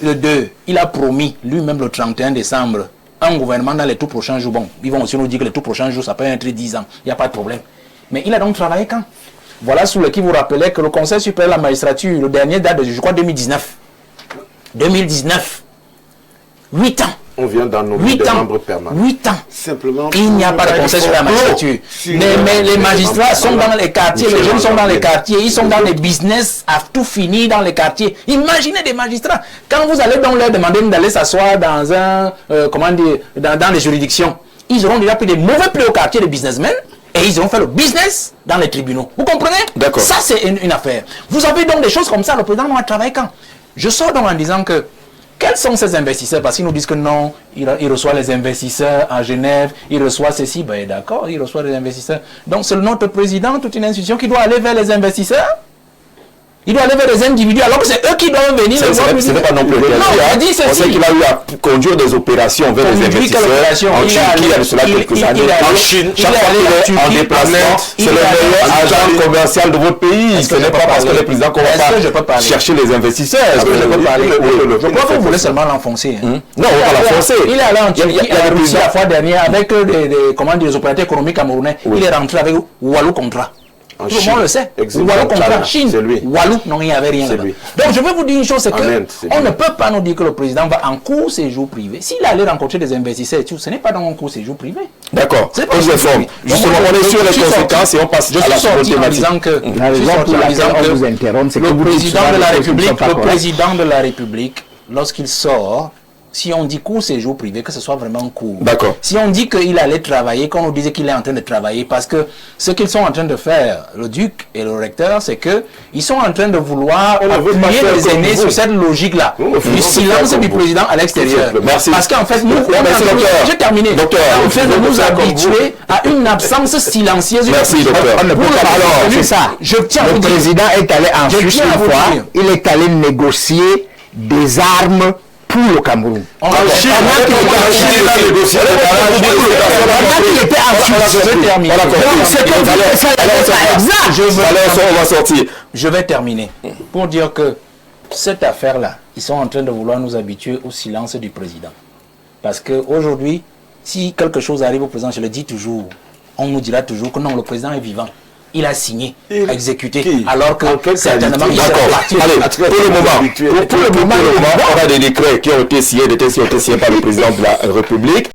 Le 2, il a promis lui-même le 31 décembre un gouvernement dans les tout prochains jours. Bon, ils vont aussi nous dire que les tout prochains jours, ça peut être 10 ans. Il n'y a pas de problème. Mais il a donc travaillé quand? Voilà sous lequel vous rappelez que le Conseil supérieur de la magistrature, le dernier date de, je crois, 2019. 2019. 8 ans. On vient d'en nommer des membres permanents. 8 ans. Simplement. Il n'y a pas de Conseil supérieur de la magistrature. Mais les magistrats sont dans les quartiers, les jeunes sont dans les quartiers, ils sont dans les business à tout finir dans les quartiers. Imaginez des magistrats. Quand vous allez donc leur demander d'aller s'asseoir dans un, dans les juridictions, ils auront déjà pris des mauvais plaies au quartier des businessmen et ils auront fait le business dans les tribunaux. Vous comprenez? D'accord. Ça, c'est une affaire. Vous avez donc des choses comme ça. Le président doit travailler quand? Je sors donc en disant que quels sont ces investisseurs? Parce qu'ils nous disent que non, il reçoit les investisseurs à Genève, il reçoit ceci, ben d'accord, il reçoit les investisseurs. Donc c'est notre président, toute une institution qui doit aller vers les investisseurs. Il doit aller vers les individus alors que c'est eux qui doivent venir. Ce n'est pas non plus le cas. On sait qu'il a eu à conduire des opérations vers les investisseurs en Turquie, il y a de cela quelques années. En Chine, chaque fois qu'il est en déplacement, c'est le meilleur agent commercial de votre pays. Ce n'est pas parce que le président qu'on va pas chercher les investisseurs. Est-ce que je peux parler? Je crois que vous voulez seulement l'enfoncer. Non, on va l'enfoncer. Il est allé en Turquie, il a réussi la fois dernière avec des opérateurs économiques camerounais. Il est rentré avec Walou Contrat. Tout le monde le sait. Walou contre Chine. Walou, non, il n'y avait rien là-bas. Donc je veux vous dire une chose, c'est qu'on ne peut pas nous dire que le président va en court séjour privé. S'il allait rencontrer des investisseurs, ce n'est pas dans un court séjour privé. D'accord. On se forme. Justement, on est sur les conséquences et on passe à la seconde thématique. La raison pour laquelle on vous interrompt, c'est que le président de la République, lorsqu'il sort, si on dit court séjour privé, que ce soit vraiment court. D'accord. Si on dit qu'il allait travailler, qu'on nous disait qu'il est en train de travailler, parce que ce qu'ils sont en train de faire, le duc et le recteur, c'est que ils sont en train de vouloir appuyer les aînés sur cette logique-là, du silence du président à l'extérieur. Merci. Parce qu'en fait, nous, j'ai terminé. On fait de nous habituer à une absence silencieuse. Merci, docteur. Alors, c'est ça. Le président est allé en Suisse une fois, il est allé négocier des armes pour le Cameroun. Je vais terminer pour dire que cette affaire-là, ils sont en train de vouloir nous habituer au silence du président. Parce qu'aujourd'hui, si quelque chose arrive au président, je le dis toujours, on nous dira toujours que non, le président est vivant. Il a signé, exécuté, alors que certainement il sera parti. Pour le moment, on a des décrets qui ont été signés par le président de la République.